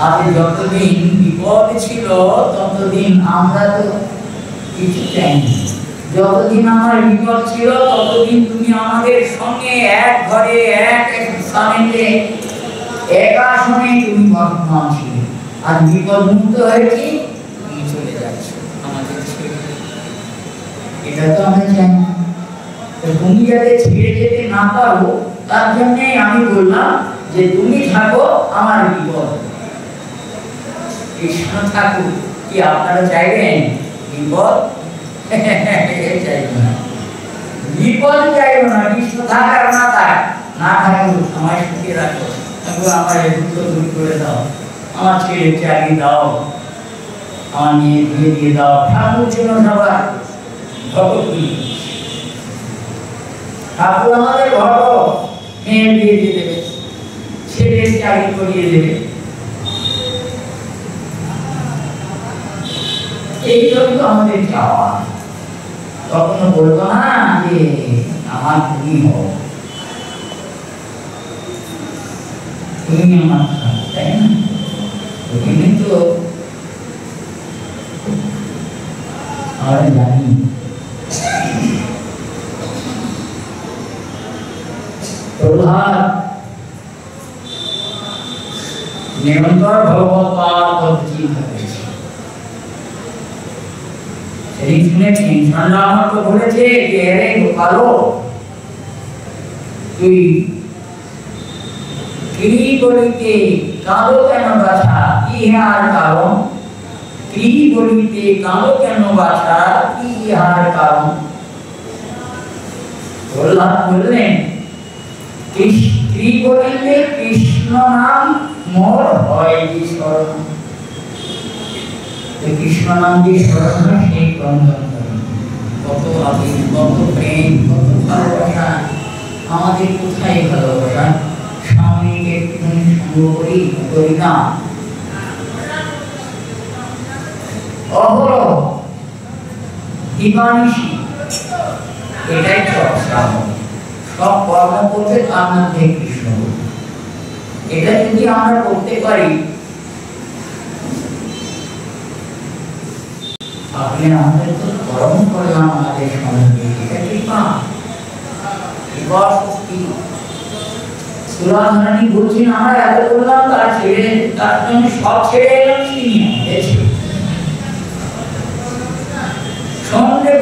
[SPEAKER 2] আগে যতদিন বিপদ ছিল ততদিন আমরা তো কিছু চাইনি। যতদিন আমার বিপদ ছিল ততদিন তুমি আমাদের সঙ্গে এক ঘরে এক স্থানে একা সময়ে তুমি বর্তমান ছিলে। আর বিপদ মুক্ত হয়েছি, তুমি চলে যাচ্ছ আমাদের ছেড়ে। এটা তো আমরা চাই না। তুমি যাতে ছেড়ে যেতে না পারো তার জন্যে আমি বললাম যে তুমি থাকো, আমার বিপদ। কৃষ্ণ ঠাকুর কি আপনারা চাইবেন বিপদ? চাইব না, বিপদ চাইব না। কৃষ্ণ থাক আর না থাক, না থাকুক আমায় সুখে রাখো, আমার দুঃখ দূর করে দাও, আমার ছেলে চাকরি দাও, আমার মেয়ে বিয়ে দিয়ে দাও। ঠাকুর ছিল সবার ভগবতী, ঠাকুর আমাদের ভগবত। মেয়ে বিয়ে দিয়ে দেবে, ছেলে চাকরি করিয়ে দেবে, এই জন্য আমাদের চাওয়া। কখনো বলবো না যে আমার তুমি হও, তুমি আমার, তাই না? কিন্তু আমরা জানি প্রহ্লাদ নিরন্তর ভগবত পাঠ করতে থাকে। সেই শুনেছেন সন্ন্যাস তো বলেছে যে রে কালো তুই কি বলিতে কালো কেন বাছা ইহার কারণ, কি বলিতে কালো কেন বাছা ইহার কারণ। প্রহ্লাদ বললেন স্ত্রী বলিতে কৃষ্ণ নাম মোর হয় যে স্মরণ। কৃষ্ণ নাম যে স্মরণ হয় সেই ক্রন্দন করেন। কত আবেগ, কত প্রেম, কত ভালোবাসা, আমাদের কোথায় ভালোবাসা? স্বামীকে একটুখানি সঙ্গ করি না, অহরহ দিবানিশি এটাই চর্চা হবে। সব কর্ম করবে তার মধ্যে কৃষ্ণ। এটা যদি আমরা করতে পারি তাহলে আমাদের তো কর্ম করলাম আমাদের সমাজে, এটা কৃপা, কৃপা শক্তি। সুরাধারণী বলছেন আমরা এত করলাম, তার ছেড়ে তার জন্য সব ছেড়ে এলাম তিনি সন্দেহ।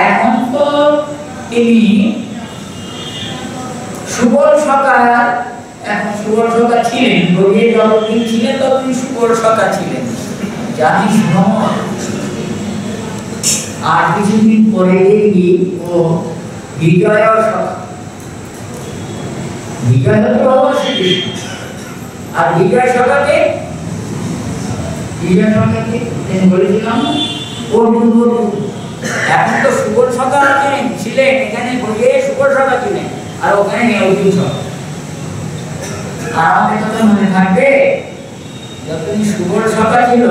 [SPEAKER 2] এখন তো তিনি সুবল সকা, এখন সুবল সকা ছিলেন, রোগী যতদিন ছিলেন ততদিন সুবল সকা ছিলেন, জানিস ভ্রমণ। আর কিছুদিন পরে দেখি ও বিজয় সকা, বিজয় হতে অবশ্যই কৃষ্ণ। আর বিজয় সকাকে বলেছিলাম অর্জুন। এখন তো সুবল সকা ছিলেন, এখানে বলিয়ে সুবল সকা ছিলেন, আর ওখানে অর্জুন সকা। আর আমাদের কথা মনে থাকবে যতদিন সুবল সকা ছিল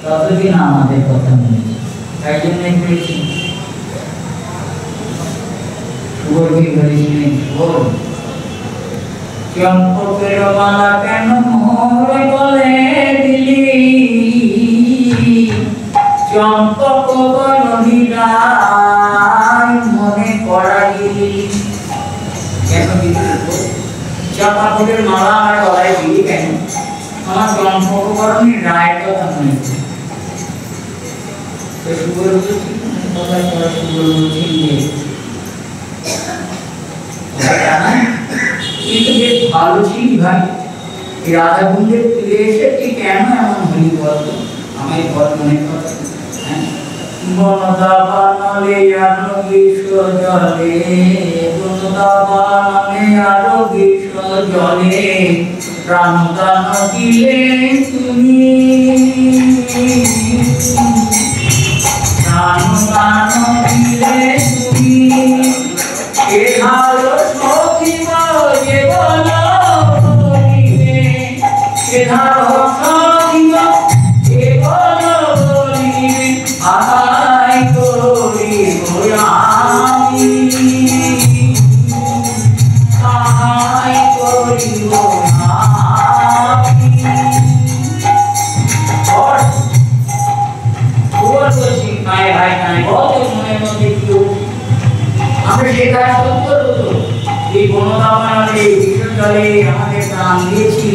[SPEAKER 2] ততদিন আমাদের কথা মনে ছিল। তাই জন্য বলেছি সুবলকে বলেছিলেন সুবল চম্পকের মালা কেন মোরে বলে দিলি, চম্পক বনবিরাই মনে করাইলি। কেন দিলি চাপা ফুলের মালা আমার গলায় দিলি কেন? আমার চম্পকবরণী রায়ের কথা মনে হচ্ছে। তো সুবল বলছি কথা করা, সুবল বলছেন যে কিন্তু বেশ ভালো ছিলি ভাই, রাধা কুঞ্জে ফিরে এসে তুই কেন এমন হলি বলতো, আমায় বল মনে কথা। বনদাবানলে আরো গ্রীষ্ম জলে, বনদাবানলে আরো গ্রীষ্ম জলে, প্রাণদান দিলে তুমি, প্রাণদান দিলে তুমি। এ ভালো সখিব যে বল বলিবে, এ ভালো সখিব যে বল বলিবে, আহাই করিব আমি, আহাই করিব আমি। বলছি ভাই ভাই নাই বল মনের মধ্যে কি আমরা সে কাজ করতে হতো। এই বনদাবানলে ভীষণ জলে আমাদের প্রাণ দিয়েছি,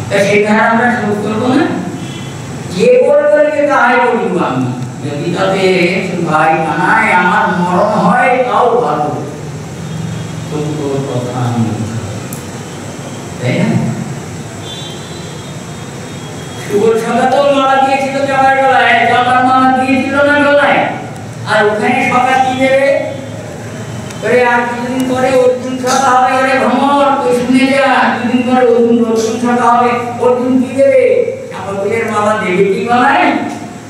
[SPEAKER 2] তা সেখানে আমরা শোধ করবো না? যে বলবে তাই করিব আমি, যদি তাতে ভাই জানায় আমার মরণ হয় তাও ভালো, তবুও কথা আমি, তাই না? সুবল সকা তো মালা দিয়েছিল চাপার গলায়, চাপার মালা দিয়েছিল না গলায়, আর ওখানে সকা কি দেবে? আর কিছুদিন পরে অর্জুন সকা হবে, ওরে ভ্রমর তুই শুনে যা, দুদিন পরে অর্জুন সকা হবে। অর্জুন কি দেবে? চাপার মালা দেবে কি গলায়?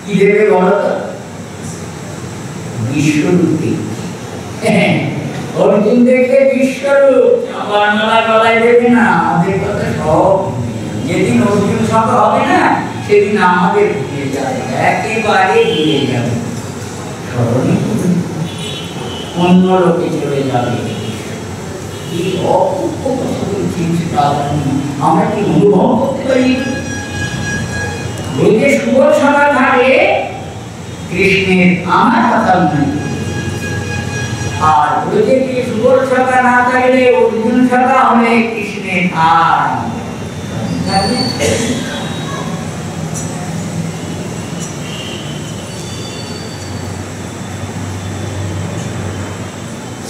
[SPEAKER 2] কি দেবে বলো তো? বিশ্বরূপ। অর্জুন দেখে বিশ্বরূপ, চাপার মালা গলায় দেবে না। আমাদের কথা সব যেদিন অর্জুন সকা হবে না সেদিন আমাদের ভুলে যাবে, একেবারে ভুলে যাবে, স্মরণই করবে, অন্য লোকে চলে যাবে। কি অপূর্ব কথা বলছেন আমরা কি অনুভব করতে পারি? যদি সুবল সকা থাকে কৃষ্ণের আমার কথা নয়। আর বলছে কি সুবল শাখা না থাকলে অর্জুন শাখা হলে কৃষ্ণের আর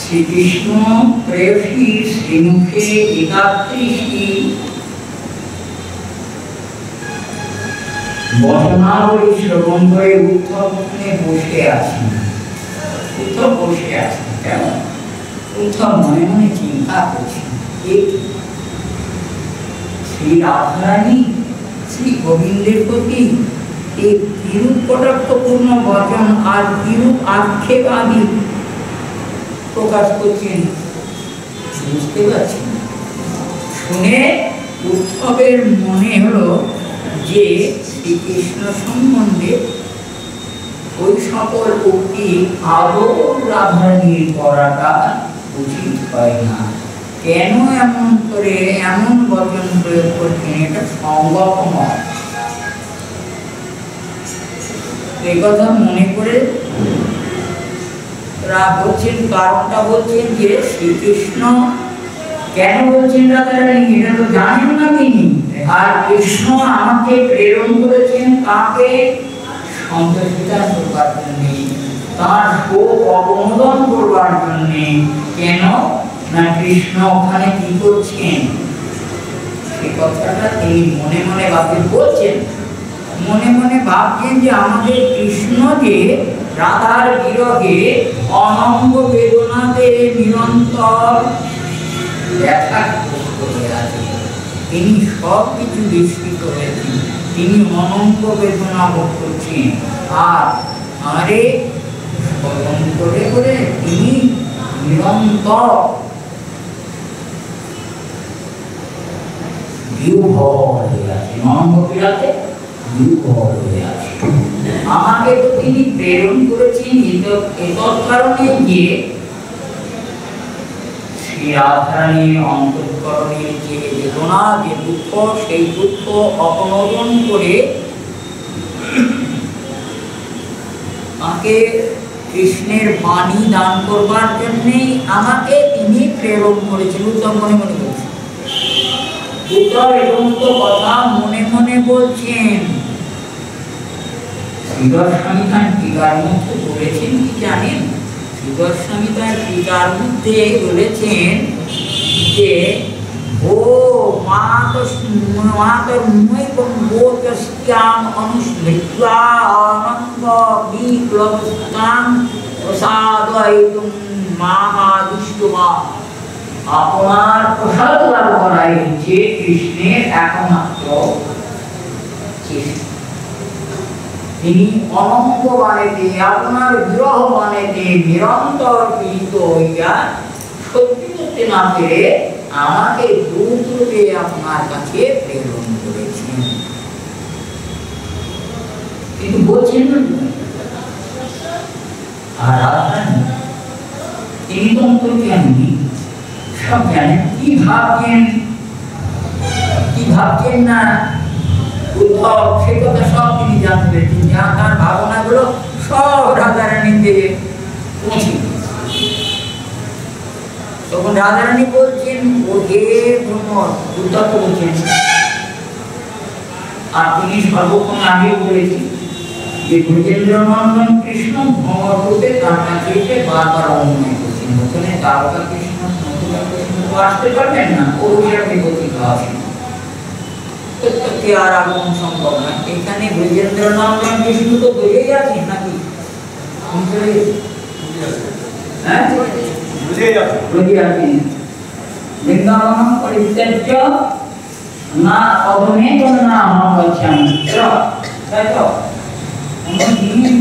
[SPEAKER 2] শ্রীকৃষ্ণ প্রেয়সী শ্রীমুখে একাত্রিশটি বচনাবলী শ্রবণ করে উদ্ধব বসে আছেন। উদ্ধব বসে আছেন কেন? উদ্ধব মনে মনে চিন্তা করছেন, শ্রী রাধারানী শ্রী গোবিন্দের প্রতি এই বিরূপ কটাক্ষপূর্ণ বচন আর বিরূপ আক্ষেপ আদি প্রকাশ করছেন, বুঝতে পারছেন। শুনে উদ্ধবের মনে হলো যে শ্রীকৃষ্ণ সম্বন্ধে ওই সকল উক্তি আদৌ রাধারানীর করাটা উচিত হয় না। কেন এমন করে এমন বচন প্রয়োগ করছেন, এটা সঙ্গত নয়। এই কথা মনে করে রাগ হচ্ছেন। কারণটা বলছেন যে শ্রীকৃষ্ণ কেন বলছেন রাধারানী, এটা তো জানেন না তিনি। আর কৃষ্ণ আমাকে প্রেরণ করেছেন তাকে সন্তোষিতা করবার জন্য, তার শোক অবমোদন করবার জন্য। কেন না কৃষ্ণ ওখানে কি করছেন সে কথাটা তিনি মনে মনে ভাবতে বলছেন। মনে মনে ভাবছেন যে আমাদের কৃষ্ণ যে রাধার বিরহে অনঙ্গ বেদনাতে নিরন্তর ব্যথাগ্রস্ত হয়ে আছেন, তিনি সব কিছু বিস্মৃত হয়েছেন, তিনি অনঙ্গ বেদনা ভোগ করছেন। আর আরে স্মরণ করে করে তিনি নিরন্তর বিহ্বল হয়ে আছেন, অনঙ্গ পীড়াতে বিহ্বল হয়ে আছেন। আমাকে তো তিনি প্রেরণ করেছেন এতৎ কারণে যে শ্রী রাধারানীর অন্তঃকরণের যে বেদনা, যে দুঃখ, সেই দুঃখ অপনোদন করে তাকে কৃষ্ণের বাণী দান করবার জন্যই আমাকে তিনি প্রেরণ করেছেন। উদ্ধব মনে মনে বলছেন, উদ্ধব এই সমস্ত কথা মনে মনে বলছেন। শ্রীধরস্বামী তার টিকার মধ্যে বলেছেন কি জানেন? শ্রীধরস্বামী তার টিকার মধ্যে বলেছেন যে ও মাতর অনুস্মৃত্বা আনন্দ বিপ্লবস্তাং প্রসাদয়িতুম মাহাদুষ্টমা। আপনার প্রসাদ লাভ করাই হচ্ছে কৃষ্ণের একমাত্র চেষ্টা। তিনি অনঙ্গ বাণীতে আপনার বিরহ বাণীতে নিরন্তর পীড়িত হইয়া সত্যি করতে না পেরে আমাকে দূত রূপে আপনার কাছে প্রেরণ করেছেন। কিন্তু বলছেন আর রাধারানী তিনি তো অন্তর্জ্ঞানী, সব জানেন। কি ভাবছেন না উদ্ধব সে কথা সব তিনি জানতে পেরেছেন। তার ভাবনাগুলো সব রাধারানীতে পৌঁছে। তখন রাধারানী বলছেন, ও হে ভ্রমর, উদ্ধব বলছেন। আর তিনি সর্বক্ষণ আগে বলেছি যে ব্রজেন্দ্রনন্দন কৃষ্ণ ভ্রমর রূপে তার কাছে এসে বারবার অনুনয় করছেন। ওখানে দ্বারকা কৃষ্ণ মথুরা কৃষ্ণ তো আসতে পারবেন না, ওরূপে গঠিত আছেন, প্রত্যেককে আর আগমন সম্ভব নয়। এখানে ব্রজেন্দ্রনন্দন কৃষ্ণ তো বেরিয়ে আছেন নাকি? বৃন্দাবন পরিত্যাজ্য না অদমে না তাই তো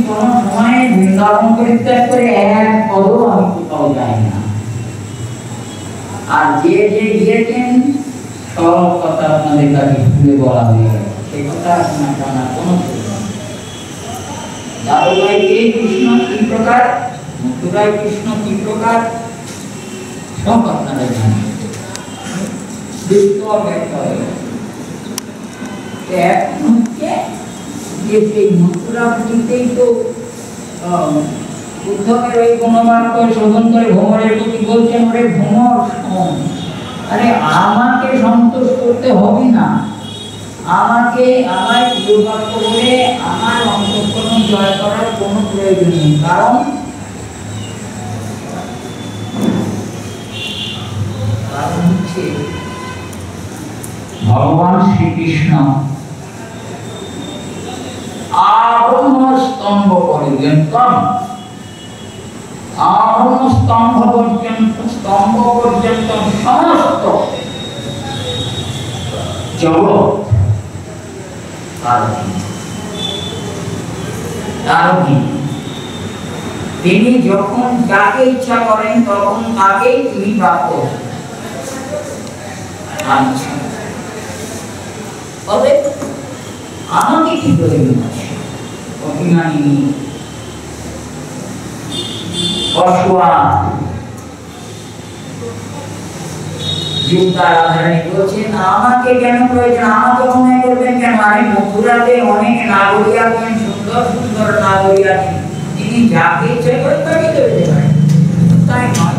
[SPEAKER 2] কোন সময় বৃন্দাবন পরিত্যাগ করে এক পদও আমি কোথাও যাই না। আর যে গিয়েছেন সব কথা আপনাদের কাছে খুলে বলা হয়ে গেছে, সেই কথা আপনার জানার কোনো প্রয়োজন নেই। দ্বারকায় কৃষ্ণ কি প্রকার, মথুরায় কৃষ্ণ কি প্রকার, সব আপনারা জানেন। এখন হচ্ছে যে সেই মথুরাপুরীতেই তো উদ্ধবের ওই গুণবাক্য শোধন করে ভ্রমরের প্রতি বলছেন, ওরে ভ্রমর শোন, আরে আমাকে সন্তোষ করতে হবে না, আমাকে আমার প্রিয় বাক্য বলে আমার অন্তঃকরণ জয় করার কোনো প্রয়োজন নেই। কারণ হচ্ছে ভগবান শ্রীকৃষ্ণ আবরণ স্তম্ভ পর্যন্তম, আবরণ স্তম্ভ পর্যন্ত সমস্ত জগৎ তিনি যখন যাকে ইচ্ছা করেন তখন তাকেই তিনি প্রাপ্ত। আচ্ছা, তবে আমাকে কি প্রয়োজন আছে? অভিমানী বলছেন আমাকে কেন প্রয়োজন, আমাকে মনে করবেন কেন? আমি মথুরাতে অনেক নাগরিক আছেন, সুন্দর সুন্দর নাগরিক আছেন, তিনি যাকে ইচ্ছা করেন তাকে করতে পারেন, তাই নয়।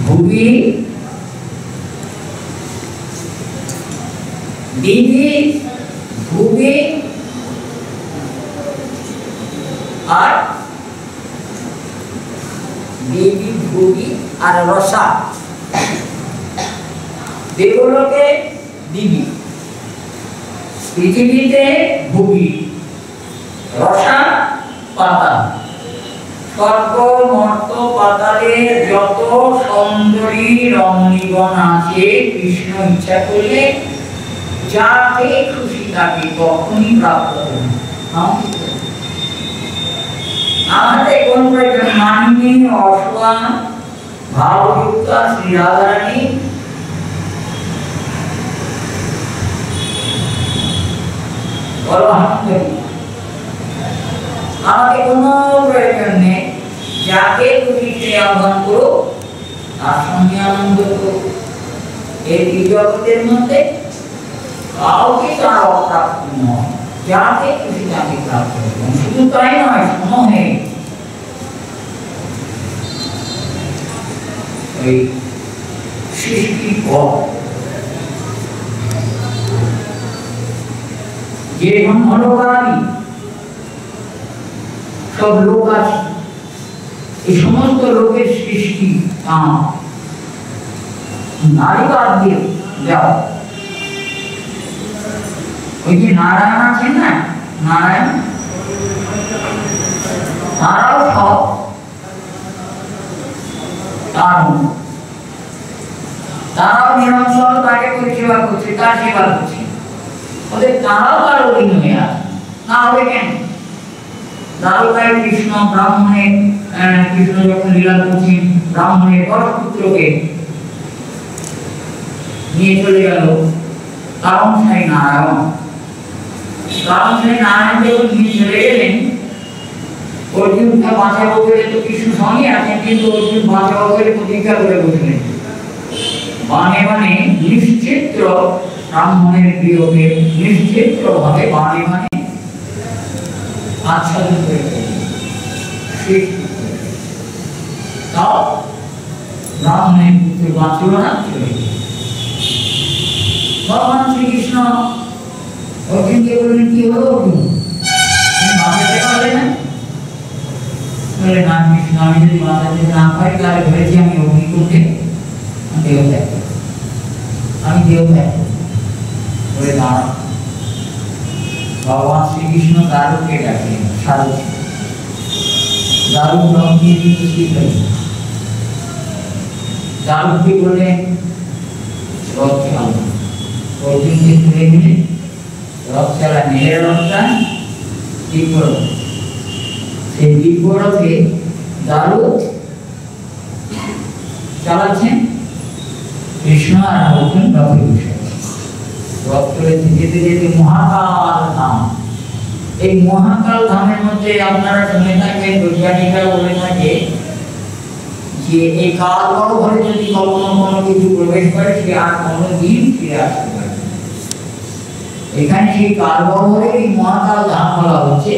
[SPEAKER 2] ভুবি দিদি ভুবি আর দেবী ভুবি আর রসা, দেবলোকে দিবি, পৃথিবীতে ভুবি, রসা পাতাল, স্বর্গ মর্ত পাতালের যত সুন্দরী রমণীগণ আছে কৃষ্ণ ইচ্ছা করলে যাকে খুশি তাকে তখনই প্রাপ্ত হবে। আমাদের কোন প্রয়োজন? মানিনী অসুয়া ভাবযুক্ত শ্রী রাধারানী আমাকে কোনো প্রয়োজন নেই, যাকে খুশি সে আহ্বান করো, তার সঙ্গে আনন্দ করো। এই জগতের মধ্যে কাউকে তার অপ্রাপ্ত নয়, যাকে খুশি তাকে প্রাপ্ত করবেন। শুধু তাই নয়, সময়ে এই সৃষ্টির পর যে ব্রহ্মলোকাদি সব লোক আছে, এই সমস্ত লোকের সৃষ্টি নারীবাদ দিয়ে যাও। ওই যে নারায়ণ আছেন না, নারায়ণ, তারাও সব তারাও নিরঞ্জন তাকে পরিষেবা করছে, তার সেবা করছে, ওদের তারাও তার অধীন হয়ে আছে। না হবে কেন? দ্বারকায় কৃষ্ণ ব্রাহ্মণের কৃষ্ণ যখন লীলা করছেন, ব্রাহ্মণের 10 পুত্রকে নিয়ে চলে গেল কারণ সেই নারায়ণ। কারণ সেই নারায়ণ যখন নিয়ে চলে গেলেন, অর্জুনকে বাঁচাবো বলে তো কৃষ্ণ সঙ্গে আছেন, কিন্তু অর্জুন বাঁচাবো বলে প্রতিজ্ঞা করে বসলেন। বানে বানে নিশ্চিত্র ব্রাহ্মণের প্রিয়কে নিশ্চিত্র ভাবে বানে বানে আচ্ছাদন করে তাও ব্রাহ্মণের পুত্র বাঁচল না, চলে গেল। ভগবান শ্রীকৃষ্ণ অর্জুনকে বললেন, কি হলো অর্জুন, তুমি বাঁচাতে পারলে না? বলে, না কৃষ্ণ, আমি যদি বাঁচাতে না পারি তাহলে ভেবেছি আমি অগ্নিকুণ্ডে দেহ ত্যাগ করব, আমি দেহ ত্যাগ করব। বলে, দাঁড়া। ভগবান শ্রীকৃষ্ণ দারুকে ডাকলেন, সারথি। দারুক রং দিয়ে উপস্থিত হলেন। দারুককে বললেন, রথ চালান। অর্জুনকে তুলে নিলেন, রথ চালা নীলের রথটা দিব্যরথ। সেই দিব্যরথে দারুক চালাচ্ছেন, কৃষ্ণ আর অর্জুন রথে বসে। রথ চলেছে, যেতে যেতে মহাকাল ধাম। এই মহাকাল ধামের মধ্যে আপনারা শুনে থাকবেন, বৈজ্ঞানিকরা বলে থাকে যে এই কাল বড় ঘরে যদি কখনো কোনো কিছু প্রবেশ করে, সে আর কোনোদিন ফিরে আসতে পারে না। এখানে সেই কাল বড় ঘরে এই মহাকাল ধাম বলা হচ্ছে।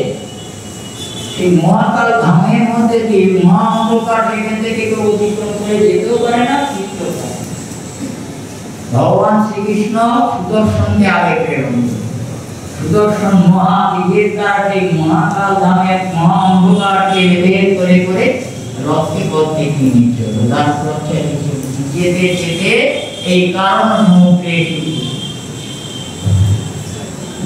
[SPEAKER 2] এই মহাকাল ধামের মধ্যে যে মহা অন্ধকার, সেখান থেকে কেউ অতিক্রম করে যেতেও পারে না, ফিরতেও পারে না। ভগবান শ্রীকৃষ্ণ সুদর্শনকে আগে প্রেরণ করেন। সুদর্শন মহাবিজের দ্বারা এই মহাকাল ধামের মহা অন্ধকারকে বের করে করে রথে পথে নিয়ে চলো। তারপর যেতে যেতে এই কারণ সমুদ্রে এসে,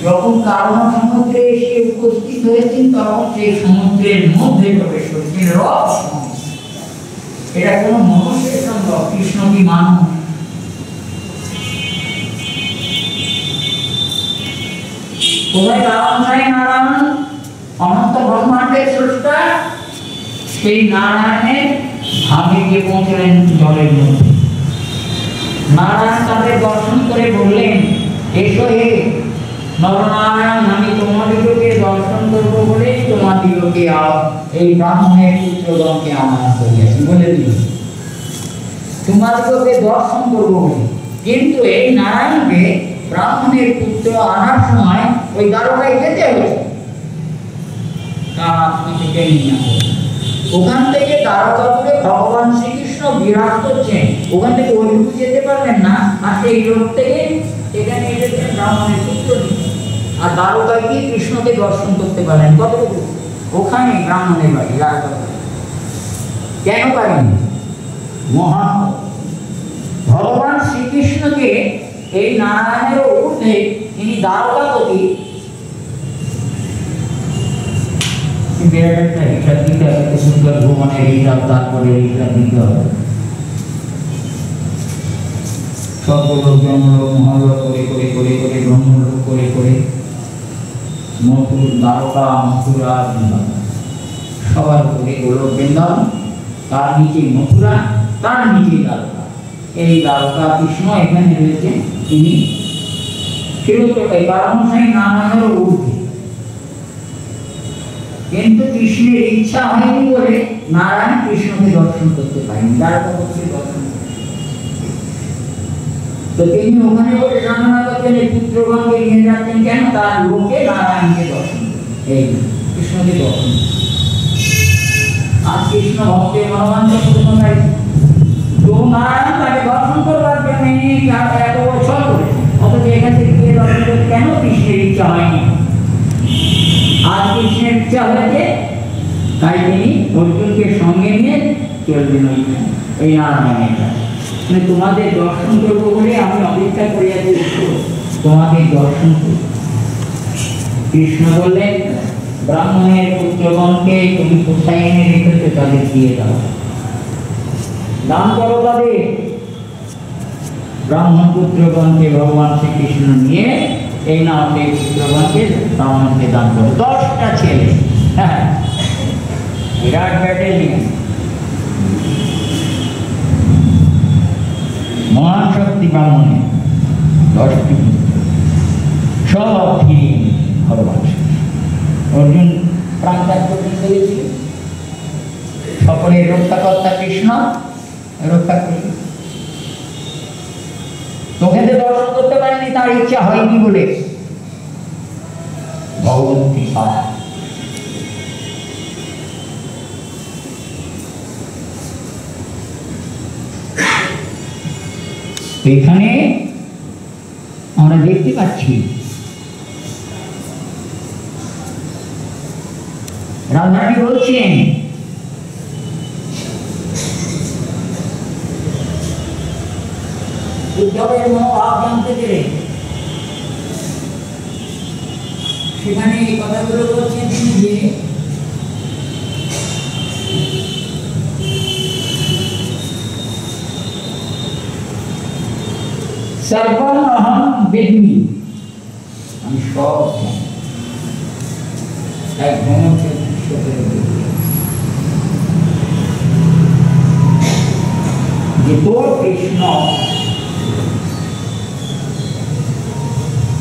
[SPEAKER 2] যখন কারণ সমুদ্রে এসে উপস্থিত হয়েছেন তখন সেই সমুদ্রের মধ্যে প্রবেশ করেছেন রথ। এটা কোন মনুষ্যের সম্ভব? কৃষ্ণ কি মানুষ? কোথায় কারণ নাই নারায়ণ, অনন্ত ব্রহ্মাণ্ডের স্রষ্টা, সেই নারায়ণের ধামে গিয়ে পৌঁছলেন জলের মধ্যে। নারায়ণ তাদের দর্শন করে বললেন, এসো হে নরনারায়ণ, আমি তোমাদিগকে দর্শন করবো বলে তোমাদিগকে এই ব্রাহ্মণের পুত্রগণকে আহ্বান করিয়াছি। বলে দিল তোমাদিগকে দর্শন করবো বলে, কিন্তু এই নারায়ণকে ব্রাহ্মণের পুত্র আনার সময় ওই দ্বারকায় যেতে হয়েছে। ওখান থেকে দ্বারকাপুরে ভগবান শ্রীকৃষ্ণ বিরাজ করছেন, ওখান থেকে ওইটুকু যেতে পারবেন না। আর সেই লোক থেকে এখানে এসেছেন ব্রাহ্মণের পুত্র, আর দ্বারকায় গিয়ে কৃষ্ণকে দর্শন করতে পারেন। কতটুকু? ওখানে ব্রাহ্মণের বাড়ি দ্বারকাপুরে। কেন পারেন? মহান ভগবান শ্রীকৃষ্ণকে এই নারায়ণের ঊর্ধ্বে তিনি দ্বারকাপতি, বিরাট একটা হিসাব দিতে হবে, সুন্দর ভুবনের হিসাব, তারপরে হিসাব দিতে হবে। সবলোক জনলোক মহালোক করে করে করে করে ব্রহ্মলোক করে করে মথুর, দ্বারকা, মথুরা, বৃন্দাবন, সবার উপরে গোলক বৃন্দাবন, তার নিচে মথুরা, তার নিচে দ্বারকা। এই দ্বারকা কৃষ্ণ এখানে রয়েছে, তিনি চিরতরে বারাণসী নারায়ণের ঊর্ধ্বে। কিন্তু কৃষ্ণের ইচ্ছা হয়নি বলে নারায়ণ কৃষ্ণকে দর্শন করতে পারেনি, দ্বারকাপুরকে দর্শন করতে। তো তিনি ওখানে বলে সাধনা করতেন, এই পুত্রগণকে নিয়ে যাচ্ছেন কেন? তার লোকে নারায়ণকে দর্শন করতেন, এই কৃষ্ণকে দর্শন। আর কৃষ্ণ ভক্তের মনোবাঞ্ছা পূর্ণ হয়, তো নারায়ণ তাকে দর্শন করবার জন্য এত বছর করেছেন, অথচ এখান থেকে গিয়ে দর্শন করতে কেন? কৃষ্ণের ইচ্ছা হয়নি। আর কৃষ্ণের ইচ্ছা হয়েছে, তাই তিনি অর্জুনকে সঙ্গে নিয়ে চলবেন ওই নারায়ণের কাছে। তোমাদের দর্শন করবো বলে আমি অপেক্ষা করিয়াছি, তোমাদের দর্শন করব। কৃষ্ণ বললেন, ব্রাহ্মণের পুত্রগণকে তুমি কোথায় এনে রেখেছো, তাদের দিয়ে দাও, দান করো তাদের। ব্রাহ্মণ পুত্রগণকে ভগবান শ্রীকৃষ্ণ নিয়ে এই না সেই পুত্রগণকে ব্রাহ্মণকে দান করো। 10টা ছেলে, হ্যাঁ, বিরাট ব্যাটালিয়ন, মহান শক্তি ব্রাহ্মণের 10টি সব ফিরিয়ে ভগবান। অর্জুন প্রাণত্যাগ করতে পেরেছিল, সকলের রক্ষাকর্তা কৃষ্ণ রক্ষা করলেন। তোকে দর্শন করতে পারেনি, তার ইচ্ছা হয়নি বলে ভগবতী পায়। এখানে আমরা দেখতে পাচ্ছি রাধারানী বলছেন, উদ্ধবের মনোভাব জানতে পেরে সেখানে এই কথাগুলো বলছেন তিনি যে সর্বম অহম বেদমি, আমি সব এক ভ্রমণকে যে তোর কৃষ্ণ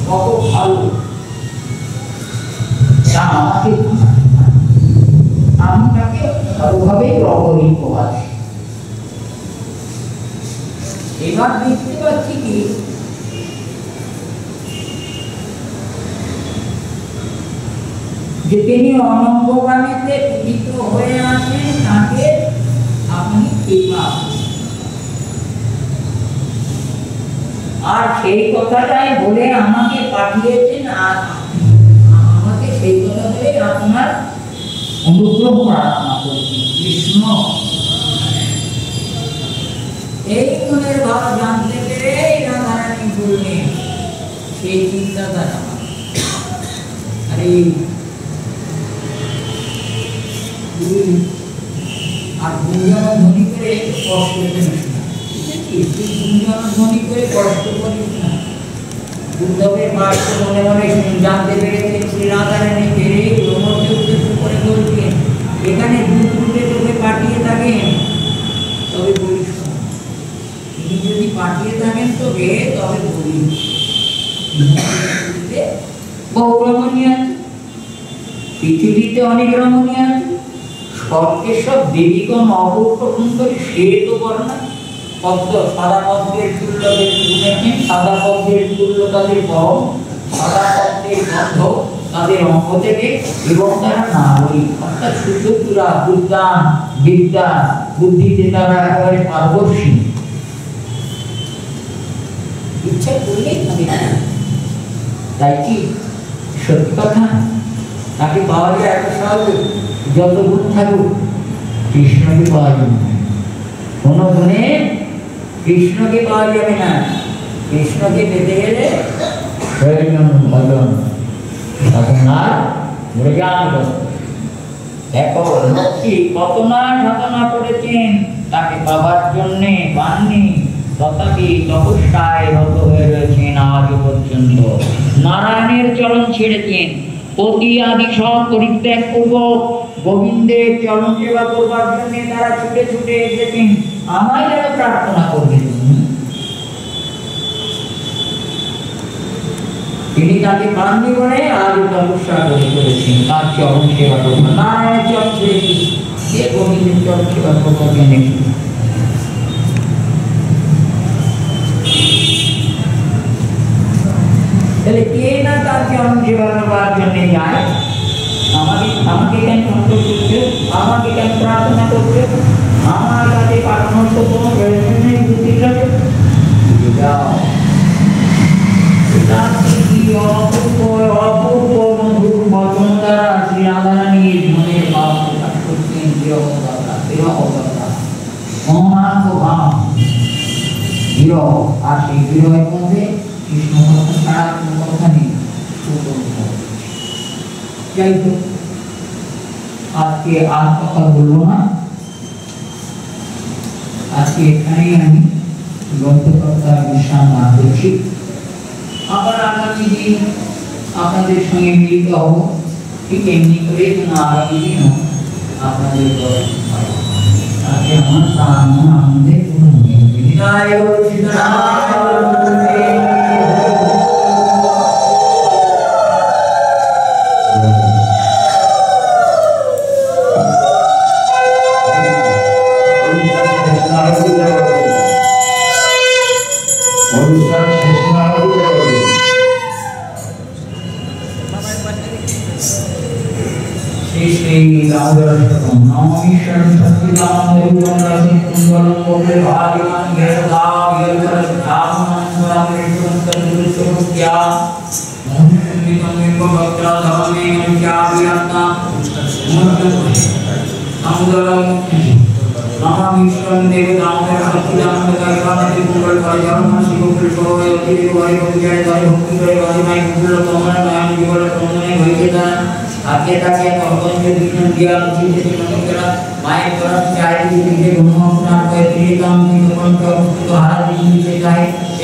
[SPEAKER 2] কত ভালো, আমাকে আমি তাকে ভালোভাবে প্রবহিত আছি। এবার দেখতে পাচ্ছি কি যে তিনি অনঙ্গবাণীতে পীড়িত হয়ে আছেন তাকে আপনি কৃপা, আর সেই কথাটাই বলে আমাকে পাঠিয়েছেন, আর আমাকে সেই কথা বলে আপনার অনুগ্রহ প্রার্থনা করছি কৃষ্ণ। এই মনের ভাব জানতে পেরে রাধারানী বললেন সেই চিন্তাধারা আরে আর গুঞ্জনধ্বনি করে কষ্ট করিস না, গুঞ্জনধ্বনি করে কষ্ট করিস না। উদ্ধবের বাক্য মনে মনে জানতে পেরেছেন শ্রী রাধারানী পেরে ব্রহ্মকে উদ্দেশ্য করে বলছেন এখানে দুপুরে তোকে পাঠিয়ে থাকেন তবে বলিস, তিনি যদি পাঠিয়ে থাকেন তোকে তবে বলিস। বহু রমণী আছে, পৃথিবীতে অনেক রমণী আছে, স্বর্গের সব দেবীগণ অপূর্ব সুন্দরী, সে তো বল না। পদ্ম সাদা পদ্মের তুল্যদের শুনেছেন, সাদা পদ্মের তুল্য তাদের বরণ, সাদা পদ্মের গন্ধ তাদের অঙ্গ থেকে, এবং তারা নারী অর্থাৎ সুচতুরা, বুদ্ধান বিদ্যা বুদ্ধিতে তারা একেবারে পারদর্শী। ইচ্ছা করলেই তাদের, তাই কি সত্যি কথা তাকে পাওয়া যায় এত সহজে? যত গুণ থাকুক কৃষ্ণকে পাওয়া যাবে না, কোনো গুণে কৃষ্ণকে পাওয়া যাবে না। কৃষ্ণকে পেতে গেলে প্রয়োজন ভজন, সাধনার জ্ঞান করতে। দেখো লক্ষ্মী কত না সাধনা করেছেন তাকে পাবার জন্যে, পাননি, তথাপি তপস্যায় রত হয়ে রয়েছেন আজ পর্যন্ত। নারায়ণের চরণ ছেড়েছেন, পতি আদি সব পরিত্যাগ পূর্বক গোবিন্দের চরণ সেবা করবার জন্য তারা ছুটে ছুটে এসেছেন আমায় যেন প্রার্থনা করবেন। তিনি তাকে পাননি বলে আজ তপস্যা করে চলেছেন তার চরণ সেবা করবেন। নারায়ণের চরণ ছেড়েছি, সে গোবিন্দের চরণ সেবা করবার জন্য। তাহলে কে না তার চরণ সেবা করবার জন্য যায়? আমাকে কেন সন্তোষ করছে, আমাকে কেন প্রার্থনা করছে? আমার কাছে পাঠানোর তো কোনো প্রয়োজন নেই। বুদ্ধির কাছে যাও, অপূর্ব অপূর্ব মধুর বচন দ্বারা শ্রী রাধারানীর মনের ভাব প্রকাশ করছেন। মহানাথ ভাব বিরহ, আর সেই বিরহের মধ্যে কৃষ্ণ কথা ছাড়া কোনো কথা নেই। যাই হোক, আজকে আর কথা বলবো না, আজকে এখানেই আমি গ্রন্থকর্তার বিশ্রাম লাভ করছি। আবার আগামী দিন আপনাদের সঙ্গে মিলিত হব, ঠিক এমনি করে যেন আগামী দিনও আপনাদের দর্শন হয়। তাতে আমার প্রাণ আনন্দে পূর্ণ হয়ে যাবে। জয়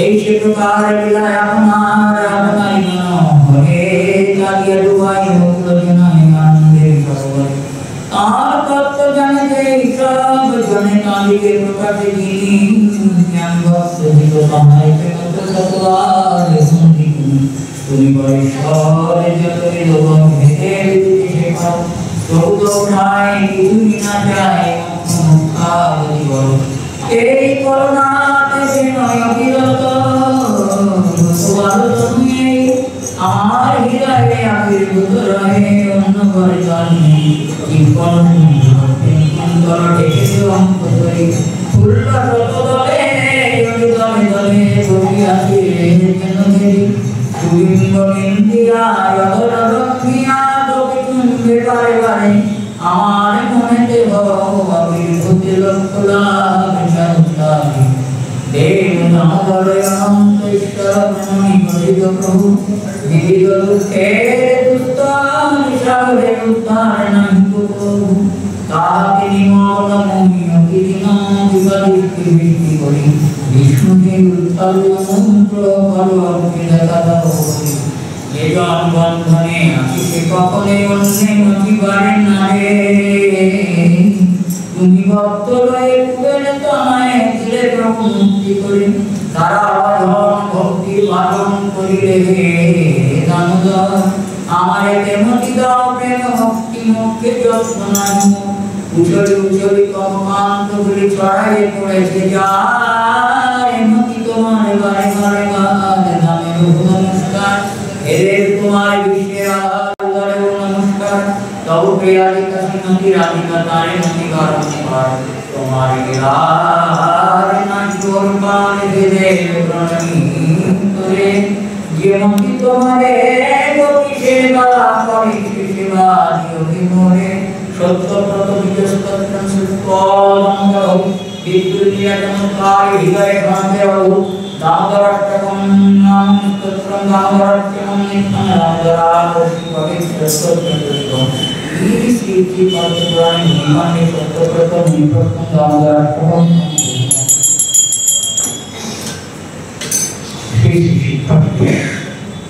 [SPEAKER 2] এই সে প্রকার লীলা আপনার আপনার হরে জাগিয়া ডুবাই মুক্ত জনায় আনন্দের সরোবর। তার তত্ত্ব জানে যে সব জনে কালিকে প্রকাশে যিনি জ্ঞান ভক্ত হিত সহায় প্রেমত ততবার তুমি পরেশ্বর যতই লোক ভেদে বিদিতে শেখাও তবু তো উঠায় কিছুই না যায় মুখাবতী বড়। এই করুণাতে বিনয় বিরত তুমি আমার হৃদয়ে আবির্ভূত রহে অন্য বরদানে জীবন অন্তর ঢেকে অন্তরে ফুল্ল দলে দলে দলে বসিয়াছে যেন দেরি সুবিম্ব ইন্দিরা রদর রক্ষিয়া তোকে চুম্বে বারে বারে আমার মনেতে আবির্ভূত লক্ষ লাভ সংসারে দেব দামোদর অনন্ত ঈশ্বর প্রণমী করিত প্রভু বিবিধ দুঃখের দুস্তার সাগরে উদ্ধার নাই প্রভু তাহাকে নিমগ্ন মোহিনী কৃষ্ণ বিবাদিতকে বৃষ্টি করি বিষ্ণুকে উত্তাল মন্ত্র ভগবানকে দেখা দাও করি যে জন বন্ধনে আছি সে কখনে অন্যে নথিবারে না রে তুমি ভক্ত রয়ে কুবের তনয়ে দিলে প্রভু মুক্তি করে তারা বাঁধন ভক্তি বাঁধন করিলে হে দামোদর আমারে তেমতি দাও প্রেম ভক্তি মুখে যত্ন নাই উচলি উচলি কমকান্ত গুলি ছড়াইয়ে পড়েছে যার মতি তোমার বারে বারে বারে নামে নমস্কার এদের তোমার বিশ্বে আধারে নমস্কার তব প্রিয়ালি কাশীমতি রাধিকা তারে মতি কারণে তোমার গিরার না চোর পান দেবে প্রণমী তোরে যে মতি তোমারে গতি সেবা করি সেবা যোগী মোরে সত্য প্রত বিজস্তত্র সুপদঙ্গল বিদ্যুৎ নিরাজনকার হৃদয় ভাঙে রহু দামোদরাষ্ট্রকম নাম স্তোত্রম দামোদরাষ্ট্রকম নিত্যম দামোদরাষ্ট্রকম পবিত্র স্তোত্রম এই শ্রী শ্রী পদ্মপুরাণ নিমানে সত্যপ্রতম নিত্যম দামোদরাষ্ট্রকম শ্রী শ্রী শিক্ষক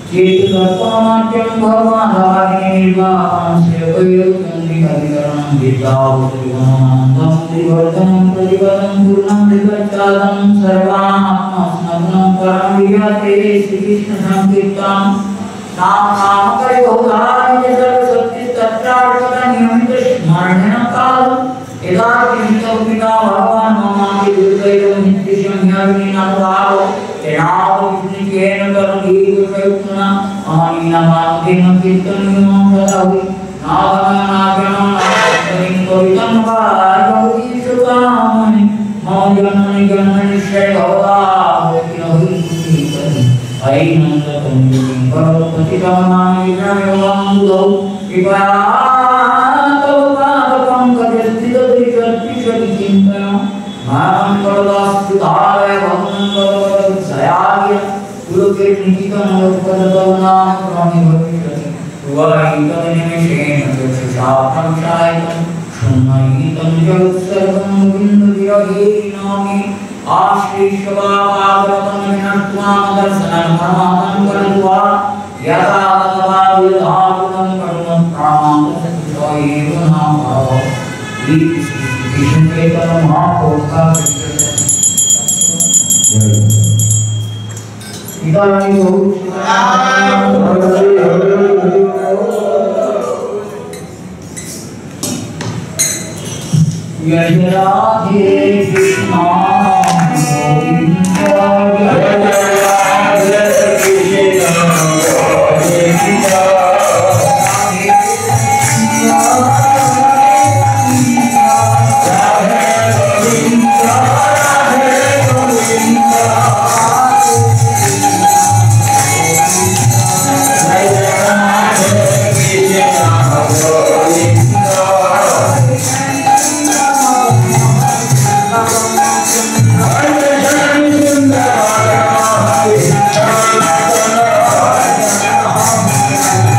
[SPEAKER 2] चेतुदर्पणाख्यं भगवान् निर्वाणं सेवयोगन्धिकरणं विद्यावतिगुणानन्दं त्रिवर्धनं प्रतिपदं पूर्णं विगच्छादं सर्वात्मस्नग्नं परं विजयते श्रीकृष्णसंकीर्तनं नाम नाम करे बहुधारि च सर्वशक्ति तत्रार्पण नियमित स्मरणेन कालं यदा चिन्तौपिता भगवान् ममापि दुर्दैवं नित्यशं ह्यग्निनाथभाव तेनाव विष्णुकेन करुणीयप्रयुक्तना अहमीनमान्तेन कीर्तनीयं सदा हुई नागमनागणं नागरिं कवितं भागवती सुकामणि मम जननि जननिश्चय भवदाहुति कीर्तनि ऐनन्दतनुं भगवतीतमनामि विक्रमयोगाम्बुधौ कृपया तव पादपङ्कजस्थितदृशद्विषति चिन्तयामि मां करोदास्तुताय भवनं करोदसयाय गुरुके निहितं लोकपदनाम प्रमि भविष्यति वायितनिमेषेण चक्षुषापं शायितं शून्यहितं जगत्सर्वं गोविन्दविरहीनामि आश्रीष्वापादरतं विनत्वादर्शनं परमानं कृत्वा यदा तदा विधातुं कर्म प्रामान्तसत्योऽयेव नाम विष्णुकेतन महापोका इदानीं जय राधे कृष्ण गोविंद जय राधे कृष्ण गोविंद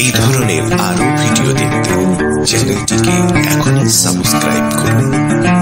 [SPEAKER 1] এই ধরনের আরো ভিডিও দেখতে চ্যানেলটিকে এখনই সাবস্ক্রাইব করুন।